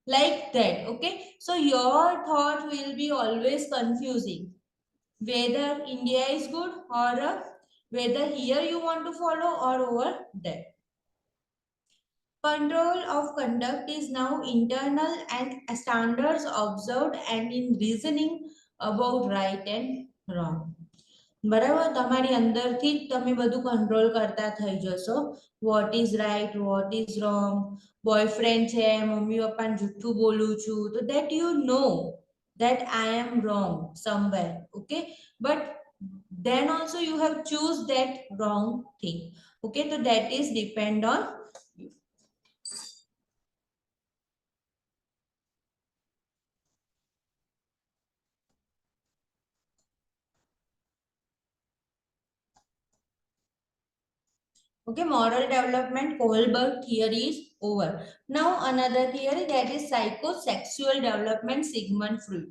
like that. Okay, so your thought will be always confusing whether India is good or whether here you want to follow or over there. Control of conduct is now internal and standards observed and in reasoning about right and wrong. બરાબર? તમારી અંદરથી જ તમે બધું કંટ્રોલ કરતા થઈ જશો. What is right, what is wrong, boyfriend છે, મમ્મી પપ્પાને જુઠ્ઠું બોલું છું, તો that you know that I am wrong somewhere, okay, but then also you have choose that wrong thing, okay, so that is depend on you. Okay, moral development, Kohlberg theory is over. Now another theory, that is psychosexual development, Sigmund Freud.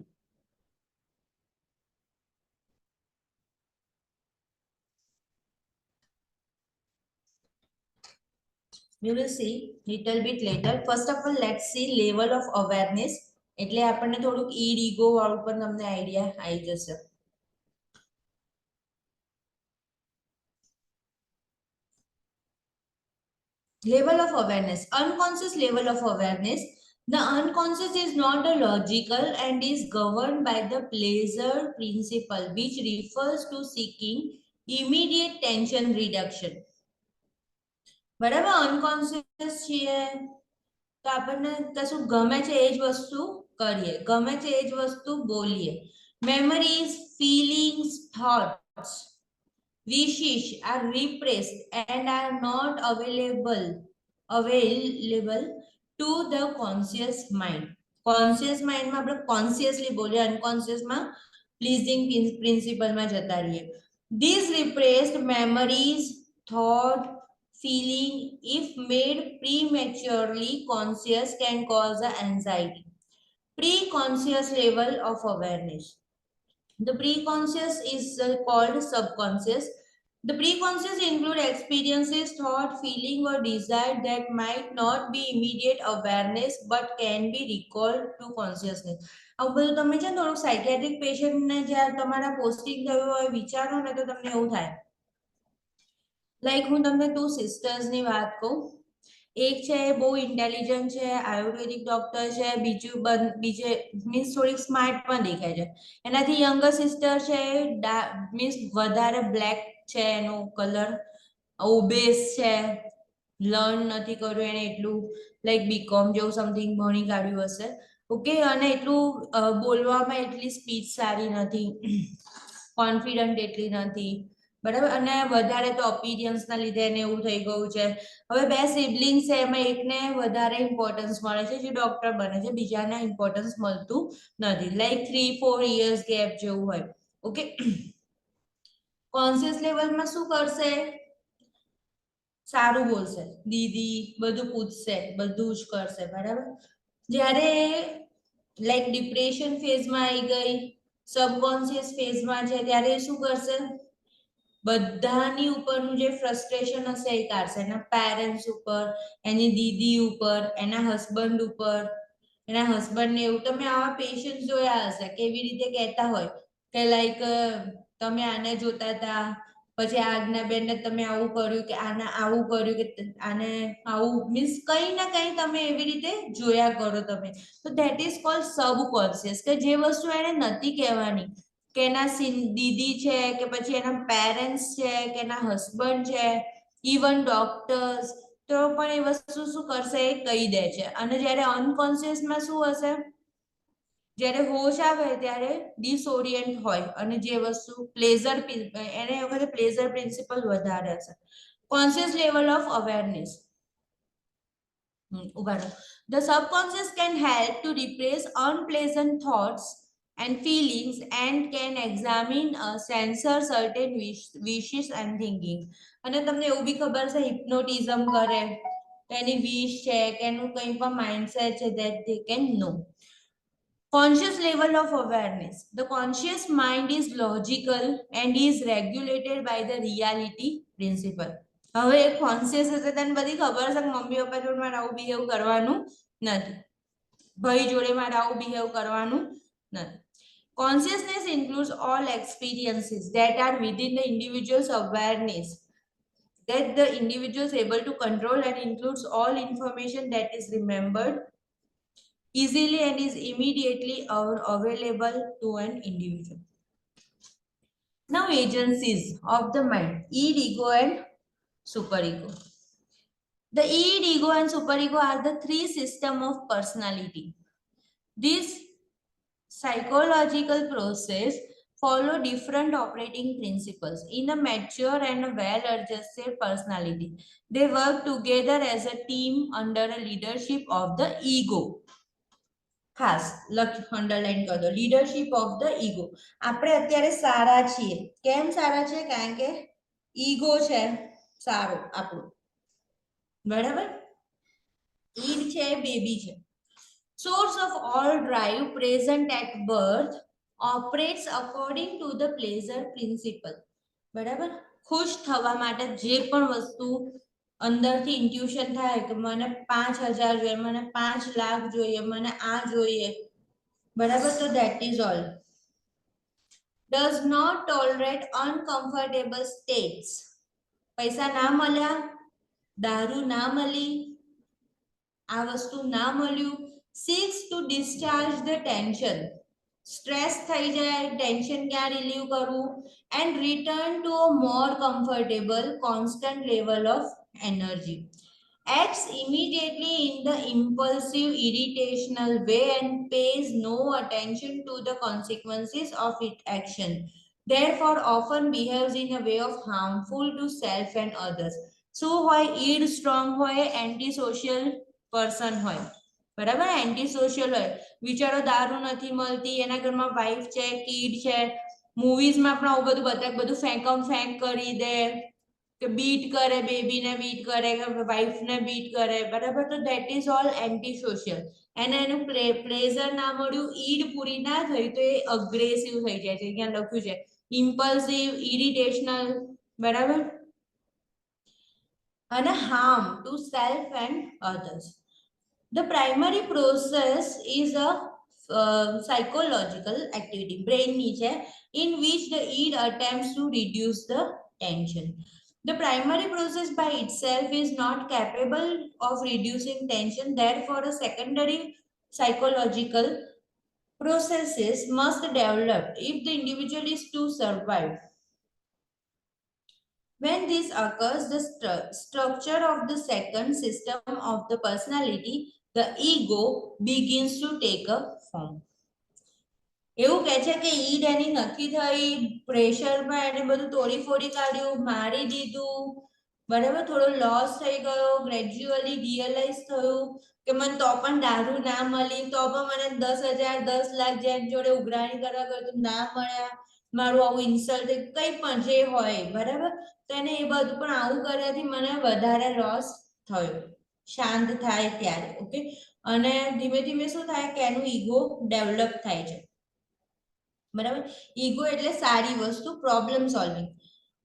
We will see little bit later. First of all, let's see level of awareness. એટલે આપણને થોડુંક ઈડ ઈગો વાળું પર તમને આઈડિયા આવી જશે. Level of awareness, unconscious level of awareness. The unconscious is not a logical and is governed by the pleasure principle, which refers to seeking immediate tension reduction. બરાબર? અનકોન્શિયસ છીએ તો આપણને કશું ગમે છે એ જ વસ્તુ કરીએ, ગમે છે એ જ વસ્તુ બોલીએ. Memories, feelings, thoughts, wishes are repressed and are not available to the conscious mind. Conscious mind માં આપણે consciously બોલીએ, unconscious માં pleasing principle માં જતા રહીએ. These repressed memories, thought, feeling, if made prematurely conscious, can cause anxiety. Pre-conscious level of awareness. The pre-conscious is called subconscious. The preconscious include experiences, thought, feeling, or desire that might not be immediate awareness but can be recalled to consciousness. આવું બધું તમે છે ને થોડુંક સાયકેટ્રિક પેશન્ટને જ્યારે તમારા પોસ્ટિંગ થયું હોય વિચારો ને તો તમને એવું થાય. લાઈક હું તમને 2 સિસ્ટર્સની વાત કહું. એક છે એ બહુ ઇન્ટેલિજન્ટ છે, આયુર્વેદિક ડોક્ટર છે, બીજે મીન્સ થોડીક સ્માર્ટ પણ દેખાય છે. એનાથી યંગર સિસ્ટર છે મીન્સ વધારે બ્લેક છે એનો કલર, ઓબેસ છે, લર્ન નથી કર્યું એને એટલું, લાઈક બીકોમ જેવું સમથિંગ ભણી કાઢ્યું હશે. ઓકે, અને એટલું બોલવામાં એટલી સ્પીચ સારી નથી, કોન્ફિડન્ટ એટલી નથી, બરાબર. અને વધારે તો અપીરિયન્સના લીધે એને એવું થઈ ગયું છે. હવે 2 સિબલિંગ્સ છે, એમાં એકને વધારે ઇમ્પોર્ટન્સ મળે છે જે ડોક્ટર બને છે, બીજાને ઇમ્પોર્ટન્સ મળતું નથી, લાઈક 3-4 years ગેપ જેવું હોય. ઓકે, કોન્શિયસ લેવલમાં શું કરશે? સારું બોલશે, દીદી બધું પૂછશે, બધું જ કરશે, બરાબર. જ્યારે લાઈક ડિપ્રેશન ફેઝમાં આવી ગઈ, સબકોન્શિયસ ફેઝમાં છે, ત્યારે શું કરશે? બધાની ઉપરનું જે ફ્રસ્ટ્રેશન હશે એ કાઢશે, એના પેરેન્ટ્સ ઉપર, એની દીદી ઉપર, એના હસબન્ડ ઉપર. એના હસબન્ડને એવું, તમે આવા પેશન્ટ જોયા હશે કેવી રીતે કહેતા હોય કે લાઈક તમે આને જોતા હતા, પછી આજ્ઞાબેનને તમે આવું કર્યું, કે આને આવું કર્યું, કે આને આવું, મીન્સ કંઈ ના કંઈ તમે એવી રીતે જોયા કરો તમે. તો ધેટ ઇઝ કોલ્ડ સબકોન્શિયસ, કે જે વસ્તુ એને નથી કહેવાની, કે એના દીદી છે, કે પછી એના પેરેન્ટ્સ છે, કે એના હસબન્ડ છે, ઇવન ડોક્ટર્સ, તો પણ એ વસ્તુ શું કરશે? એ કહી દે છે. અને જ્યારે અનકોન્શિયસમાં શું હશે? જ્યારે હોશ આવે ત્યારે ડિસઓરિયન્ટ હોય, અને જે વસ્તુ પ્લેઝર, એને વખતે પ્લેઝર પ્રિન્સિપલ વધારે હશે. Conscious level of awareness. The subconscious can help to repress unpleasant thoughts and feelings and can examine censor certain wishes and thinking. અને તમને એવું બી ખબર છે હિપ્નોટિઝમ કરે તો એની વિશ છે કે એનું કંઈ પણ માઇન્ડસેટ છે that they can know. Conscious level of awareness. The conscious mind is logical and is regulated by the reality principle. હવે કોન્શિયસ હશે તને બધી ખબર છે કે મમ્મી પપ્પા જોડે મારે આવું બિહેવ કરવાનું નથી, ભાઈ જોડે મારે આવું બિહેવ કરવાનું નથી. Consciousness includes all experiences that are within the individual's awareness, that the individual is able to control, and includes all information that is remembered easily and is immediately available to an individual. Now, agencies of the mind, id, ego and superego. The id, ego and superego are the 3 systems of personality. This psychological process follow different operating principles in a mature and a well-adjusted personality. They work together as a team under a leadership of the ego. ખાસ અંડરલાઈન કરી દો, લીડરશિપ ઓફ ધ ઈગો. આપણે અત્યારે સારા છીએ, કેમ સારા છે? કારણ કે ઈગો છે સારો આપણું, બરાબર. ઈડ છે બેબી છે. Source of all drive present at birth operates according to the pleasure principle. બરાબર. ખુશ થવા માટે જે પણ વસ્તુ અંદરથી ઇન્ટ્યુશન થાય કે મને 5,000 જોઈએ, મને 5 લાખ જોઈએ, મને આ જોઈએ, બરાબર. તો that is all. Does not tolerate uncomfortable states. પૈસા ના મળ્યા, દારૂ ના મળી, આ વસ્તુ ના મળ્યું, seeks to discharge the tension. Stress થઈ જાય, ટેન્શન ક્યાં રિલીવ કરવું, and return to a more comfortable constant level of energy. Acts immediately in the impulsive irritational way and pays no attention to the consequences of its action. Therefore often behaves in a way of harmful to self and others. શું હોય? ઈડ સ્ટ્રોંગ હોય, એન્ટી સોશિયલ પર્સન હોય, બરાબર. એન્ટી સોશિયલ હોય, વિચારો દારૂ નથી મળતી, એના ઘરમાં વાઈફ છે, કિડ છે, મૂવીઝમાં પણ આવું બધું બતાવે, બધું ફેંકમ ફેંક કરી દે, કે બીટ કરે, બેબીને બીટ કરે, કે વાઈફને બીટ કરે, બરાબર. તો that is all anti social. એને એનું પ્લેઝર ના મળ્યું, ઈડ પૂરી ના થઈ તો એ અગ્રેસિવ થઈ જાય છે. ત્યાં લખ્યું છે ઇમ્પલ્સિવ, ઇરિટેશનલ, બરાબર, અને harm to self and others. The primary process is a psychological activity, brain niche, in which the id attempts to reduce the tension. The primary process by itself is not capable of reducing tension, therefore a secondary psychological processes must develop if the individual is to survive. When this occurs, the structure of the second system of the personality, the ego, begins to take a form. એવું કહે છે કે ઈડ એની નક્કી થઈ, પ્રેશરમાં એને બધું તોડી ફોડી કાઢ્યું, મારી દીધું, બરાબર, થોડો લોસ થઈ ગયો, ગ્રેજ્યુઅલી રિયલાઇઝ થયું કે મને તો પણ દારૂ ના મળી, તો પણ મને 10,000 10 લાખ જેમ જોડે ઉઘરાણી કરવા ગયો તો ના મળ્યા, મારું આવું ઇન્સલ્ટ કંઈ પણ જે હોય, બરાબર, તો એને એ બધું પણ આવું કર્યાથી મને વધારે લોસ થયો, શાંત થાય ત્યારે. ઓકે, અને ધીમે ધીમે શું થાય કે એનું ઈગો ડેવલપ થાય છે, બરાબર. ઈગો એટલે સારી વસ્તુ, problem solving.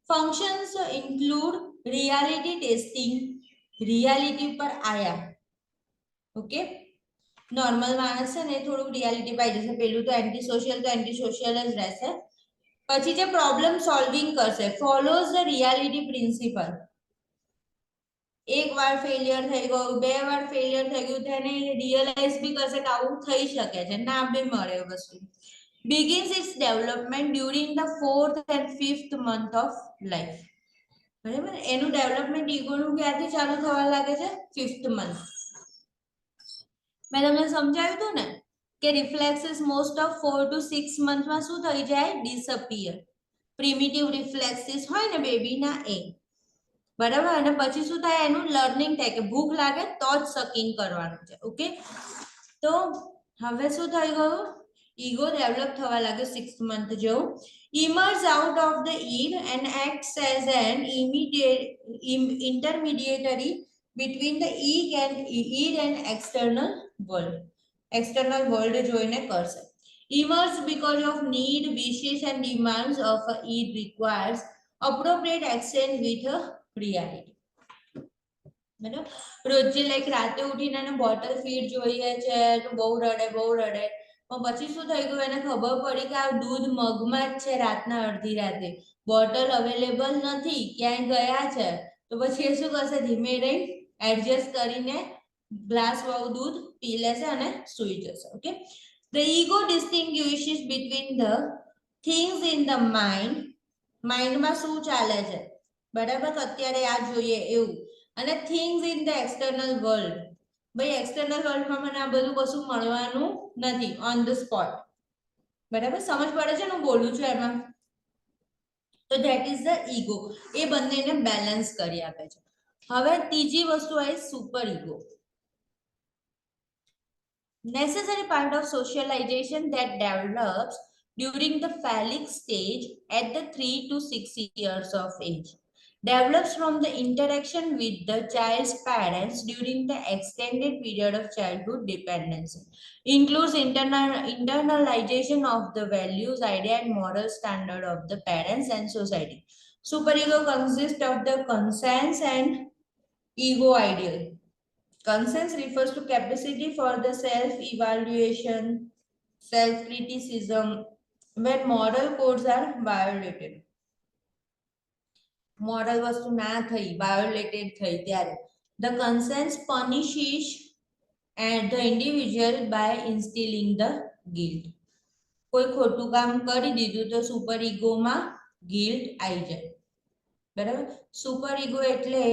Functions include reality testing, reality પર આયા. ઓકે, નોર્મલ માણસ છે ને થોડું રિયાલિટી પાઈ જશે, પેલું તો એન્ટી સોશિયલ જ રહેશે. પછી જે પ્રોબ્લેમ સોલ્વિંગ કરશે, ફોલોઝ ધ રિયાલિટી પ્રિન્સિપલ. એક વાર ફેલિયર થઈ ગયું, બે વાર ફેલિયર થઈ ગયું, તેને રિયલાઇઝ બી કરશે કે આવું થઈ શકે છે, ના બી મળે વસ્તુ. Begins its development during the 4th and 5th month of life. બરાબર, એનું ડેવલપમેન્ટ ઈગોનું ક્યારથી ચાલુ થવા લાગે છે? 5th month. મેં તમને સમજાવ્યું હતું ને કે રિફ્લેક્સિસ મોસ્ટ ઓફ 4 to 6 મંથમાં શું થઈ જાય? ડિસઅપિયર. પ્રિમિટિવ રિફ્લેક્સિસ હોય ને બેબીના, એ, બરાબર. અને પછી શું થાય? એનું લર્નિંગ થાય કે ભૂખ લાગે તો જ સકિંગ કરવાનું છે. ઓકે, તો હવે શું થઈ ગયું? ઈગો ડેવલપ થવા લાગ્યો 6th મંથ જેવું. Emerge out of the id and acts as an intermediary between the id and external world. External world જોઈને કરશે. Emerge because of need, wishes and demands of a id requires appropriate exchange with a reality. બરાબર, રોજ લાઈક રાતે ઉઠીને એને બોટલ ફીડ જોઈએ છે, બહુ રડે પણ પછી શું થઈ ગયું? એને ખબર પડી કે આ દૂધ મગમાં જ છે, રાતના અડધી રાતે બોટલ અવેલેબલ નથી, ક્યાંય ગયા છે, તો પછી એ શું કરશે? ધીમે રહી એડજસ્ટ કરીને ગ્લાસ વાળું દૂધ પી લેશે અને સૂઈ જશે. Okay, the ego distinguishes between the things in the mind. માઇન્ડમાં શું ચાલે છે, બરાબર, તો અત્યારે આ જોઈએ એવું, અને things in the external world. ભાઈ એક્સટર્નલ વર્લ્ડમાં મને આ બધું કશું મળવાનું નથી ઓન ધ સ્પોટ, બરાબર, સમજ પડે છે ને હું બોલું છું એમાં? તો ધેટ ઇઝ ધ ઈગો. એ બંનેને બેલેન્સ કરી આપે છે. હવે ત્રીજી વસ્તુ આવી super ego. Necessary part of socialization that develops during the phallic stage at the 3 to 6 years of age. Develops from the interaction with the child's parents during the extended period of childhood dependency. Includes internalization of the values, idea and moral standard of the parents and society. Superego consists of the conscience and ego ideal. Conscience refers to capacity for the self-evaluation, self-criticism, when moral codes are violated. Moral વસ્તુ ના થઈ, violated થઈ ત્યારે. The conscience punishes and the individual by instilling the guilt. કોઈ ખોટું કામ કરી દીધું તો સુપર ઈગોમાં ગિલ્ટ આવી જાય, બરાબર. સુપર ઈગો એટલે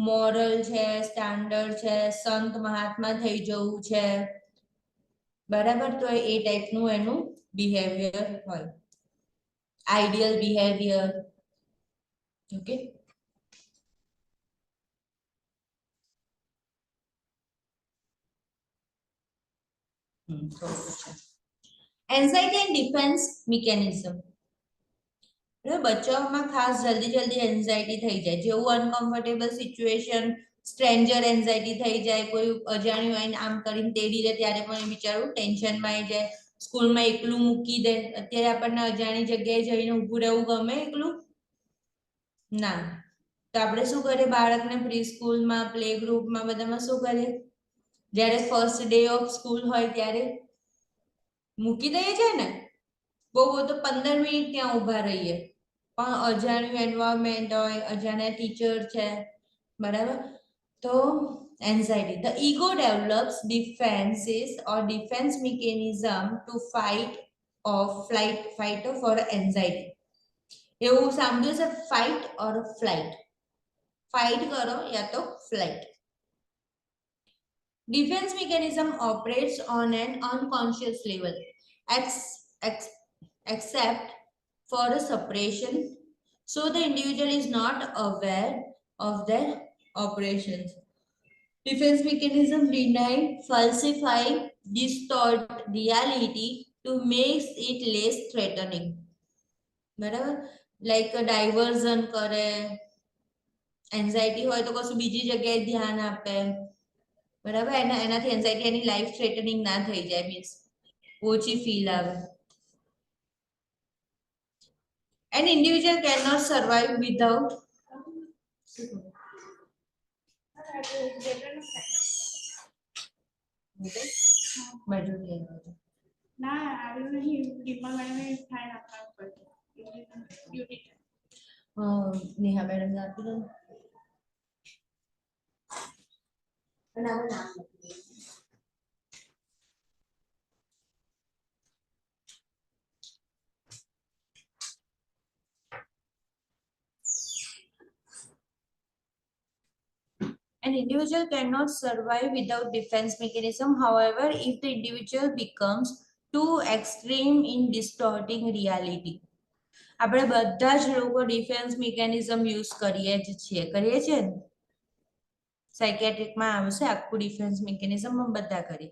મોરલ છે, સ્ટાન્ડર્ડ છે, સંત મહાત્મા થઈ જવું છે, બરાબર, તો એ ટાઈપનું એનું બિહેવિયર હોય, ideal behaviour. Okay, anxiety and defence mechanism. બચ્ચાઓમાં ખાસ જલ્દી એન્ઝાઇટી થઈ જાય, જેવું અનકમ્ફર્ટેબલ સિચ્યુએશન, સ્ટ્રેન્જર એન્ઝાઇટી થઈ જાય, કોઈ અજાણ્યું આવીને આમ કરીને તેડી દે ત્યારે પણ એ બિચારું ટેન્શનમાં આવી જાય. સ્કૂલમાં એકલું મૂકી દે, અત્યારે આપણને અજાણી જગ્યાએ જઈને ઊભું રહેવું ગમે એકલું? ના. તો આપણે શું કરીએ બાળકને પ્રી સ્કૂલમાં પ્લે ગ્રુપમાં બધામાં શું કરીએ જ્યારે ફર્સ્ટ ડે ઓફ સ્કૂલ હોય ત્યારે મૂકી દઈએ છે ને બહુ તો 15 મિનિટ ત્યાં ઊભા રહીએ પણ અજાણ્યું એન્વાયરમેન્ટ હોય અજાણ્યા ટીચર છે બરાબર તો anxiety the ego develops defenses or defense mechanism to fight or anxiety એવું સાંભળ્યું છે fight or flight fight કરો યા તો flight defense mechanism operates on an unconscious level except for a suppression so the individual is not aware of their operations. Defense mechanism deny, falsify, distort reality to make it less threatening. બરાબર લાઈક ડાયવર્ઝન કરે એન્ઝાયટી હોય તો કશું બીજી જગ્યાએ ધ્યાન આપે બરાબર એનાથી એન્ઝાયટી એની લાઈફ થ્રેટનિંગ ના થઈ જાય મીન્સ ઓછી ફીલ આવે An individual cannot survive without ના આવ્યું નહીં ડીપા મેડમે ફાઇન આપવાનું પડતું ડ્યુટી નેહા મેડમ આપી દો અને આવું નામ લખી દો An individual cannot survive without defense mechanism. However, if the individual becomes too extreme in distorting reality, આપણે બધા જ લોકો ડિફેન્સ મિકેનિઝમ યુઝ કરીએ જ છીએ ને સાયકેટ્રિકમાં આવશે આખું ડિફેન્સ મિકેનિઝમ બધા કરીએ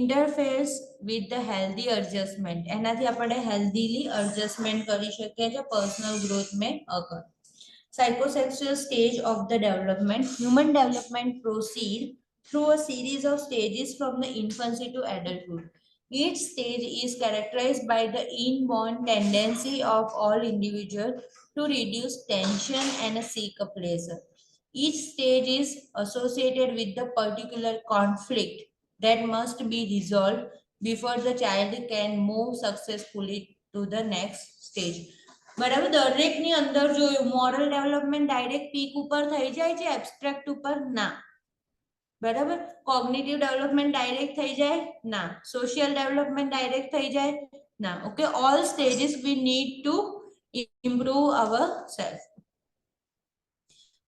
ઇન્ટરફેર્સ વિથ ધ હેલ્ધી એડજસ્ટમેન્ટ એનાથી આપણે હેલ્ધીલી એડજસ્ટમેન્ટ કરી શકીએ છીએ પર્સનલ ગ્રોથ મેં અગર psychosexual stage of the development human development proceed through a series of stages from the infancy to adulthood. Each stage is characterized by the inborn tendency of all individuals to reduce tension and seek a pleasure. Each stage is associated with the particular conflict that must be resolved before the child can move successfully to the next stage. બરાબર દરેકની અંદર જોયું મોરલ ડેવલપમેન્ટ ડાયરેક્ટ પીક ઉપર થઈ જાય છે એબ્સ્ટ્રેક્ટ ઉપર ના બરાબર કોગ્નિટિવ ડેવલપમેન્ટ ડાયરેક્ટ થઈ જાય ના સોશિયલ ડેવલપમેન્ટ ડાયરેક્ટ થઈ જાય ના okay all stages we need to improve our self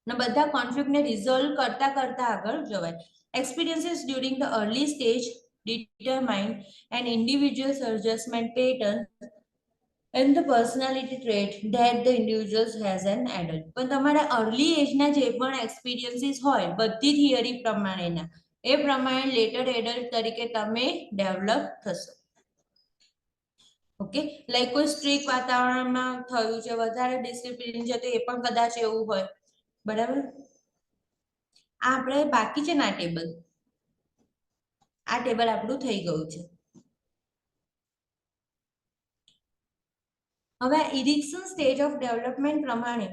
ને બધા કોન્ફ્લિક્ટને રિઝોલ્વ કરતા કરતા આગળ જવાય experiences during the early stage determine an individual's adjustment pattern and the personality trait that the individual has an adult પણ તમારા early age ના જે પણ experiences હોય બધી થિયરી પ્રમાણેના એ પ્રમાણે later adult તરીકે તમે ડેવલપ થશો ઓકે લાઈક કોઈ સ્ટ્રિક્ટ વાતાવરણમાં થયું છે વધારે ડિસિપ્લિન છે તો એ પણ કદાચ એવું હોય બરાબર આ આપણે બાકી છે ના ટેબલ આ ટેબલ આપણું થઈ ગયું છે હવે ઇરિક્સન સ્ટેજ ઓફ ડેવલપમેન્ટ પ્રમાણે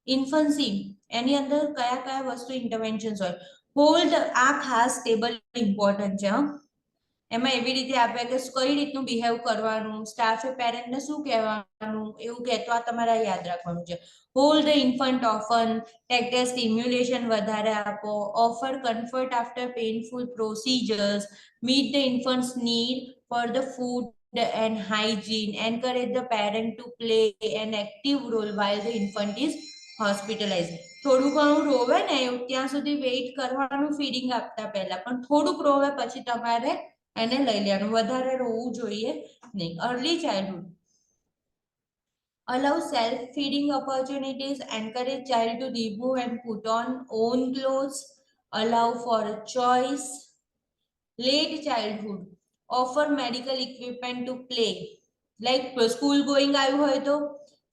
ઇન્ફન્સી એની અંદર કયા કયા વસ્તુ ઇન્ટરવેન્શન્સ હોય હોલ્ડ આ ખાસ ટેબલ ઇમ્પોર્ટન્ટ છે એમાં એવી રીતે આપે કે કઈ રીતનું બિહેવ કરવાનું સ્ટાફે પેરેન્ટને શું કહેવાનું એવું કે તો આ તમારે યાદ રાખવાનું છે hold the infant offer tactile stimulation વધારે આપો offer comfort after painful procedures meet the infants need for the food and hygiene, encourage the parent to play an active role while the infant is hospitalized. થોડું ઘણું રોવે ને ત્યાં સુધી વેઇટ કરવાનું ફીડિંગ આપતા પહેલા પણ થોડુંક રોવે પછી તમારે એને લઈ લેવાનું વધારે રોવું જોઈએ નહીં early childhood allow self feeding opportunities encourage child to remove and put on own clothes allow for a choice late childhood offer medical equipment to play like school going આવ્યું હોય તો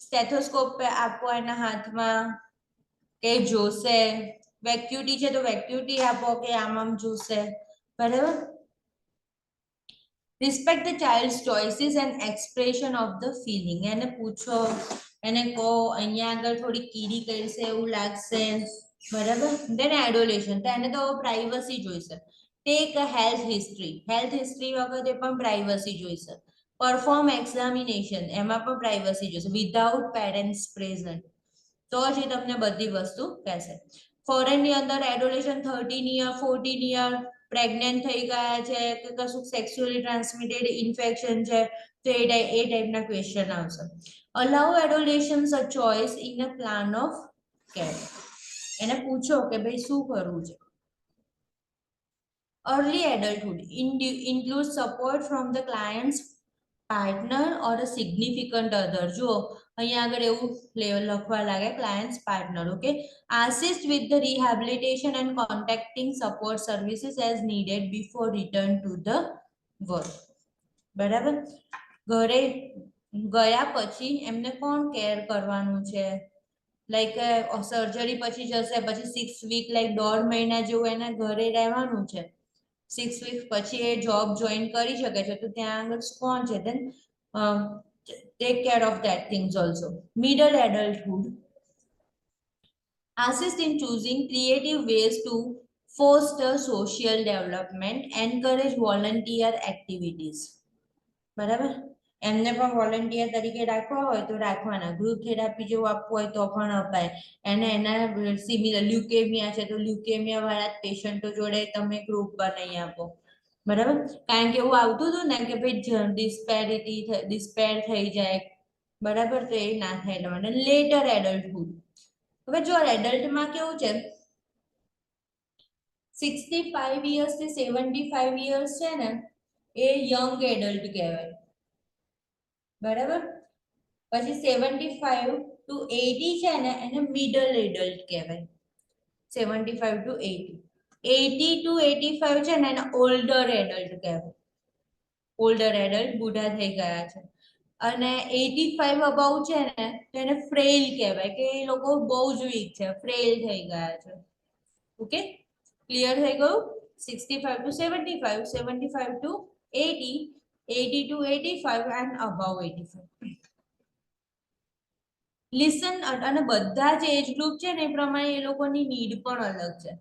સ્ટેથોસ્કોપ આપો એના હાથમાં કે જોશે વેક્યુટી છે તો વેક્યુટી આપો કે આમ જોશે બરાબર respect the child's choices and expression of the feeling એને પૂછો એને કહો અહીંયા આગળ થોડી કીડી કરશે એવું લાગશે, બરાબર. દેન એડોલેશન, તો એને તો પ્રાઇવસી જોઈશે. ટેક અ હેલ્થ હિસ્ટ્રી વખતે પણ પ્રાઇવસી જોઈશે. પરફોર્મ એક્ઝામિનેશન, એમાં પણ પ્રાઇવસી જોઈશે વિધાઉટ પેરેન્ટ્સ પ્રેઝન્ટ, તો જ એ તમને બધી વસ્તુ કહેશે. ફોરેન ની અંદર એડોલેશન 13 યર 14 યર પ્રેગ્નેન્ટ થઈ ગયા છે કે કશું સેક્સ્યુઅલી ટ્રાન્સમિટેડ ઇન્ફેક્શન છે, તો એ ટાઈપના ક્વેશ્ચન આવશે. Allow adolescents a choice in a plan of care, એને પૂછો કે ભાઈ શું કરવું છે. Early adulthood includes support from the client's partner or a significant other. જો અહીંયા આગળ એવું લખવા લાગે client's partner, okay. Assist with the rehabilitation and contacting support services as needed before return to the work. બરાબર. ઘરે ગયા પછી એમને કોણ કેર કરવાનું છે, લાઈક સર્જરી પછી જશે પછી 6 વીક લાઈક 1.5 મહિના જેવું એને ઘરે રહેવાનું છે. 6 વીક પછી એ જોબ જોઈન કરી શકે છે, તો ત્યાં આગળ કોણ છે then take care of that things also. Middle adulthood assist in choosing creative ways to foster social development, encourage volunteer activities. બરાબર. એમને પણ વોલન્ટિયર તરીકે રાખવા હોય તો રાખવાના, ગ્રુપ થેરાપી જેવું આપવું હોય તો પણ અપાય. એને એના સિમિલર લ્યુકેમિયા છે તો લ્યુકેમિયા વાળા પેશન્ટો જોડે તમે ગ્રુપ બનાવી આપો, બરાબર. કારણ કે એવું આવતું હતું ને કે ભાઈ ડિસ્પેર થઈ જાય, બરાબર, તો એ ના થાય એટલા માટે. લેટર એડલ્ટહુડ, હવે જો એડલ્ટમાં કેવું છે 65 યર્સ થી 75 યર્સ છે ને એ યંગ એડલ્ટ કહેવાય, બરાબર. પછી 75 to 80 છે ને એને મિડલ એડલ્ટ કહેવાય. 75 to 80, 80 to 85 છે ને એને ઓલ્ડર એડલ્ટ કહેવાય. ઓલ્ડર એડલ્ટ બુઢા થઈ ગયા છે. અને 85 અબાઉ છે ને એને ફ્રેલ કહેવાય, કે એ લોકો બહુ જ વીક છે, ફ્રેલ થઈ ગયા છે. ઓકે, ક્લિયર થઈ ગયું. 65 to 75, 75 to 80, 80 to 85 and above 85. Listen, અને બધા જ એજ ગ્રુપ છે ને એ પ્રમાણે એ લોકોની નીડ પણ અલગ છે.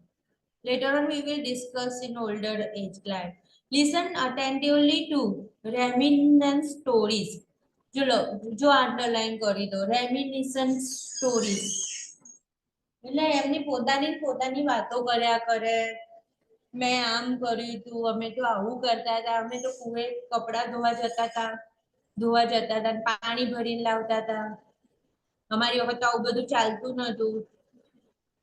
Later on we will discuss in older age client. Listen attentively to reminiscent stories. જો અંડરલાઈન કરી દો, રેમિનિસન્ટ સ્ટોરીઝ એટલે એમની પોતાની વાતો કર્યા કરે. મેં આમ કર્યું હતું, અમે તો આવું કરતા હતા, અમે તો કુએ કપડા ધોવા જતા હતા, પાણી ભરીને લાવતા હતા, અમારી વખત આવું બધું ચાલતું નતું.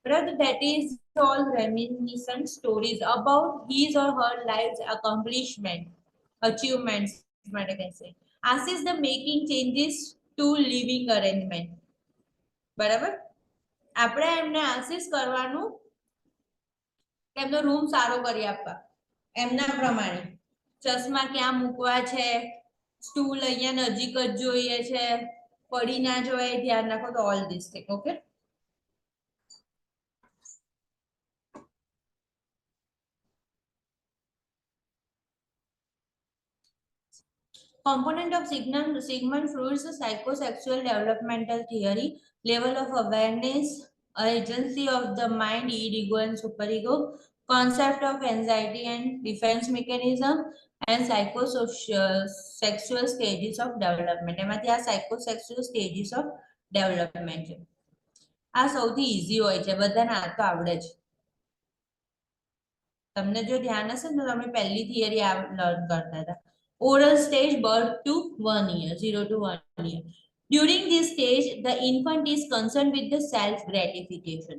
Brother, that is all reminiscent stories about his or her life's achievements. માટે કહેશે. Assist the making changes to living arrangement. બરાબર. આપણે એમને આશીષ કરવાનું, એમનો રૂમ સારો કરી આપવા, એમના પ્રમાણે ચશ્મા ક્યાં મૂકવા છે, સ્ટૂલ અહીંયા નજીક જ જોઈએ છે, પડી ના જવાય ધ્યાન રાખો, તો all this thing. Okay. Component of Sigmund Freud's psychosexual developmental theory: level of awareness, agency of the mind, id-ego and superego, concept of anxiety and defense mechanism, and psychosexual stages of development. એમાંથી આ psychosexual stages of development છે. આ સૌથી ઈઝી હોય છે, બધાને આ તો આવડે જ. તમને જો ધ્યાન હશે ને તો તમે પહેલી થિયરી લર્ન કરતા હતા. Oral stage, birth to 1 year, 0 to 1 year. During this stage, the infant is concerned with the self-gratification.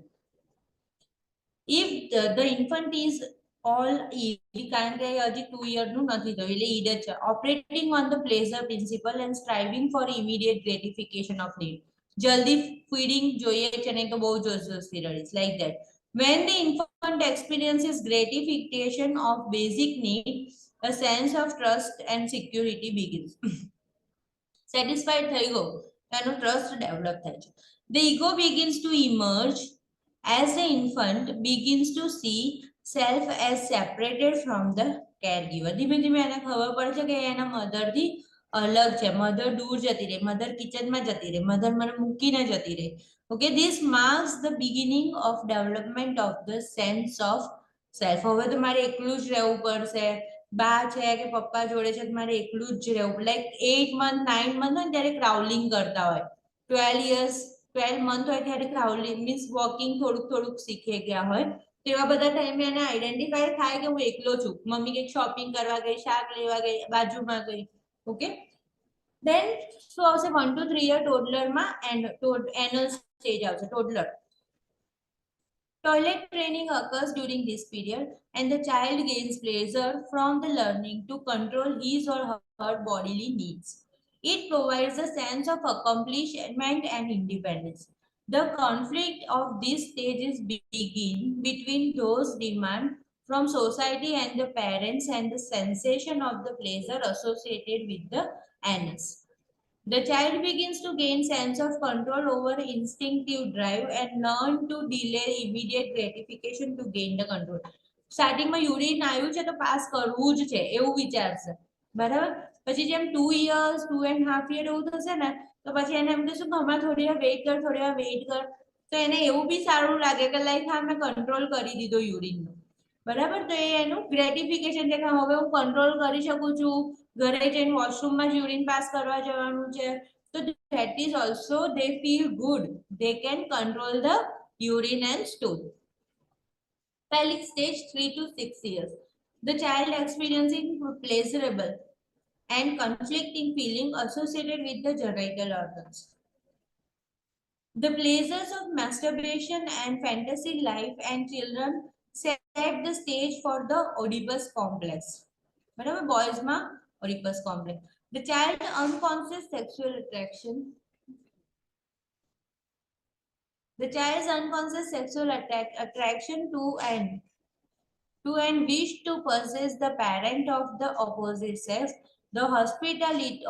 If the infant is all કારણ કે હજી 2 year નું નથી થયું એટલે ઈડ જ છે. Operating on the pleasure principle and striving for immediate gratification of need. જલ્દી ફીડિંગ જોઈએ છે નહીં તો બહુ જોરજોરથી રડીશ, like that. When the infant experiences gratification of basic needs, a sense of trust and security begins. Satisfied થઈ ગયો એનો ટ્રસ્ટ ડેવલપ થાય છે. The ego begins to emerge as the infant begins to see self as separated from the caregiver. ધીમે ધીમે એને ખબર પડે છે કે એના મધરથી અલગ છે. મધર દૂર જતી રહે, મધર કિચનમાં જતી રહે, મધર મને મૂકીને જતી રહે. Okay, this marks the beginning of development of the sense of self. હવે તો મારે એકલું જ રહેવું પડશે. બા છે કે પપ્પા જોડે છે મારે એકલું જ રહેવું. લાઈક 8 મંથ 9 મંથ હોય ત્યારે ક્રાઉલિંગ કરતા હોય, 12 યર્સ 12 મંથ હોય ત્યારે ક્રાઉલિંગ મીન્સ વોકિંગ થોડુંક થોડુંક શીખી ગયા હોય. તેવા બધા ટાઈમે એને આઈડેન્ટિફાય થાય કે હું એકલો છું. મમ્મી કંઈક શોપિંગ કરવા ગઈ, શાક લેવા ગઈ, બાજુમાં ગઈ. ઓકે, then શું આવશે 1 to 3 યર ટોડલરમાં એન્ડ એનલ સ્ટેજ આવશે ટોડલર. Toilet training occurs during this period and the child gains pleasure from the learning to control his or her bodily needs. It provides a sense of accomplishment and independence. The conflict of this stage is begin between those demands from society and the parents and the sensation of the pleasure associated with the anus. The child begins to gain sense of control over instinctive drive and learn to delay immediate gratification to gain the control. સ્ટાર્ટિંગમાં યુરિન આવ્યું છે તો પાસ કરવું જ છે એવું વિચારશે, બરાબર. પછી જેમ 2 years 2.5 years એવું થશે ને તો પછી એને એમ કહેશું કે હમણાં થોડી વાર વેઇટ કર, થોડી વાર વેઇટ કર. તો એને એવું બી સારું લાગે કે લાઈક હા મેં કંટ્રોલ કરી દીધો યુરિનનો, બરાબર. તો એ એનું ગ્રેટિફિકેશન છે કે હવે હું કંટ્રોલ કરી શકું છું. ઘરે જઈને વોશરૂમમાં જ યુરિન પાસ કરવા જવાનું છે તો that is also they feel good, they can control the urine and stool. Pelvic stage 3 to 6 years, the child experiencing pleasurable and conflicting feeling associated with the genital organs. The pleasures of masturbation and fantasy life and children set the stage for the Oedipus complex. બરાબર, બોયઝમાં Oedipus complex. The child unconscious sexual attraction. The child's unconscious sexual attraction to and wish to possess the parent of the opposite sex, the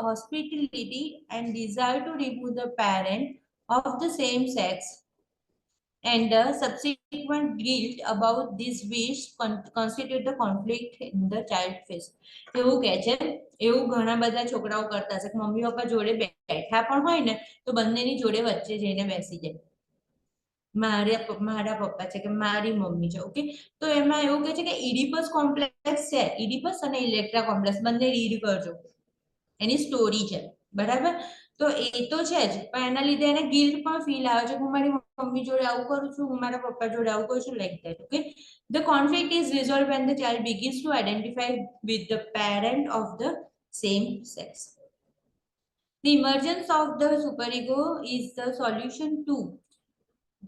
hospitality and desire to remove the parent of the same sex, and the subsequent guilt about this wish constitute the conflict in the child face. એવું કહે છે, એવું ઘણા બધા છોકરાઓ કરતા હશે કે મમ્મી પપ્પા જોડે બેઠા પણ હોય ને તો બંનેની જોડે વચ્ચે જઈને બેસી જાય. મારા પપ્પા છે કે મારી મમ્મી છે. ઓકે, તો એમાં એવું કહે છે કે ઇડિપસ કોમ્પ્લેક્સ છે, ઇડિપસ અને ઇલેક્ટ્રા કોમ્પ્લેક્સ બંને રીડ કરજો, એની સ્ટોરી છે, બરાબર. તો એ તો છે જ, પણ એના લીધે એને ગિલ્ટ પણ ફીલ આવે છે કે હું મારી મમ્મી જોડે આવું કરું છું, હું મારા પપ્પા જોડે આવું કરું છું, like that. Okay, the conflict is resolved when the child begins to identify with the parent of the same sex. The emergence of the superego is the solution to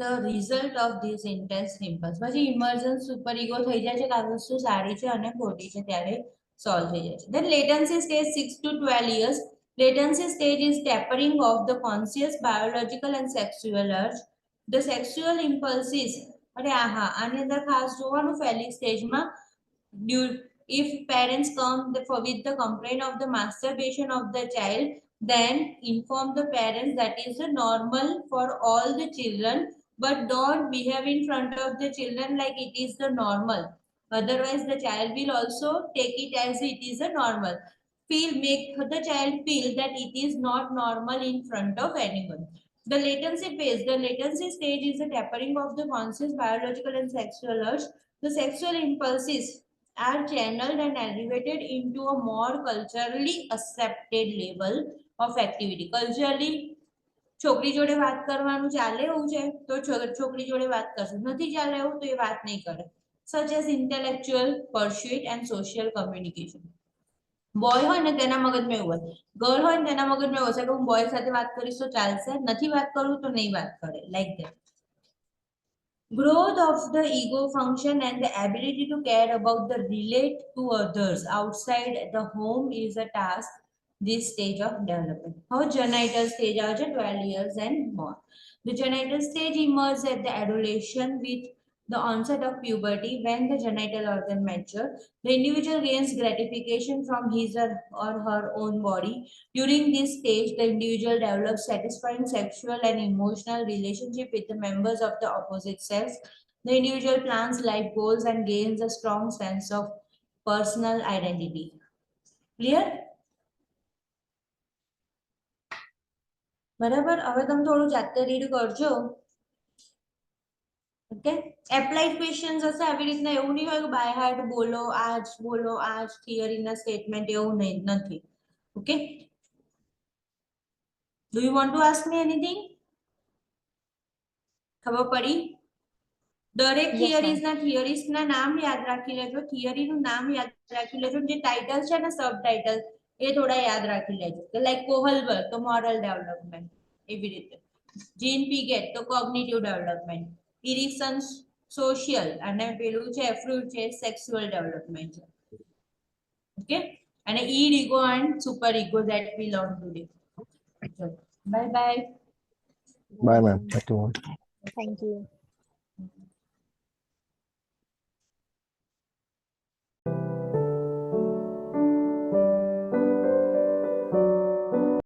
the result of this intense impulse. પછી emergence superego થઈ જાય છે કે આ વસ્તુ સારી છે અને ખોટી છે ત્યારે solve થઈ જાય છે. Then latency stage 6 to 12 years. Latency stage is tapering of the conscious biological and sexual urge. The sexual impulses, અરે આહા આની અંદર ખાસ જોવાનું phallic stage માં if parents come with the complaint of the masturbation of the child, then inform the parents that is normal for all the children, but don't behave in front of the children like it is the normal. Otherwise the child will also take it as it is a normal. Make the child feel that it is not normal in front of anyone. The latency phase, the latency stage is the tapering of the conscious biological and sexual urge. The sexual impulses are channeled and elevated into a more culturally accepted level of activity. Culturally છોકરી જોડે વાત કરવાનું ચાલે એવું છે તો છોકરી જોડે વાત કરશે, નથી ચાલે એવું તો એ વાત નહીં કરે. such as intellectual pursuit and social communication. Boy હોય ને તેના મગજમાં એવું હોય, ગર્લ હોય ને તેના મગજમાં એવું હશે કે હું બોય સાથે વાત કરીશ તો ચાલશે, નથી વાત કરું તો નહીં વાત કરે, like that. Growth of the ego function and the ability to care about the relate to others outside the home is a task this stage of development. How genital stage are 12 years and more. The genital stage emerges at the adolescence with the onset of puberty. When the genital organ mature, the individual gains gratification from his or her own body. During this stage, the individual develops satisfying sexual and emotional relationship with the members of the opposite sex. The individual plans life goals and gains a strong sense of personal identity. Clear? બરાબર, હવે તમે થોડું જાતે રીડ કરજો. ઓકે, એપ્લાઇડ ક્વેશ્ચન્સ હશે આવી રીતના, એવું નહીં હોય કે બાય હાર્ટ બોલો આ જ થિયરીના સ્ટેટમેન્ટ, એવું નહીં નથી. Okay, do you want to ask me anything? ખબર પડી? દરેક Yes, ma'am. થિયરીઝના નામ યાદ રાખી લેજો, થિયરીનું નામ યાદ રાખી લેજો, જે ટાઇટલ છે ને સબ ટાઇટલ એ થોડા યાદ રાખી લેજો. કે લાઈક કોહલબર્ગ તો મોરલ ડેવલપમેન્ટ, એવી રીતે. જીન પીગેટ તો કોગ્નિટિવ ડેવલપમેન્ટ, ઇરિક્સન સોશિયલ, અને પેલું છે ફ્રૂટ છે સેક્સ્યુઅલ ડેવલપમેન્ટ છે. ઓકે, અને id ego and super ego that we learn today. Bye bye. Bye ma'am, thank you. Thank you.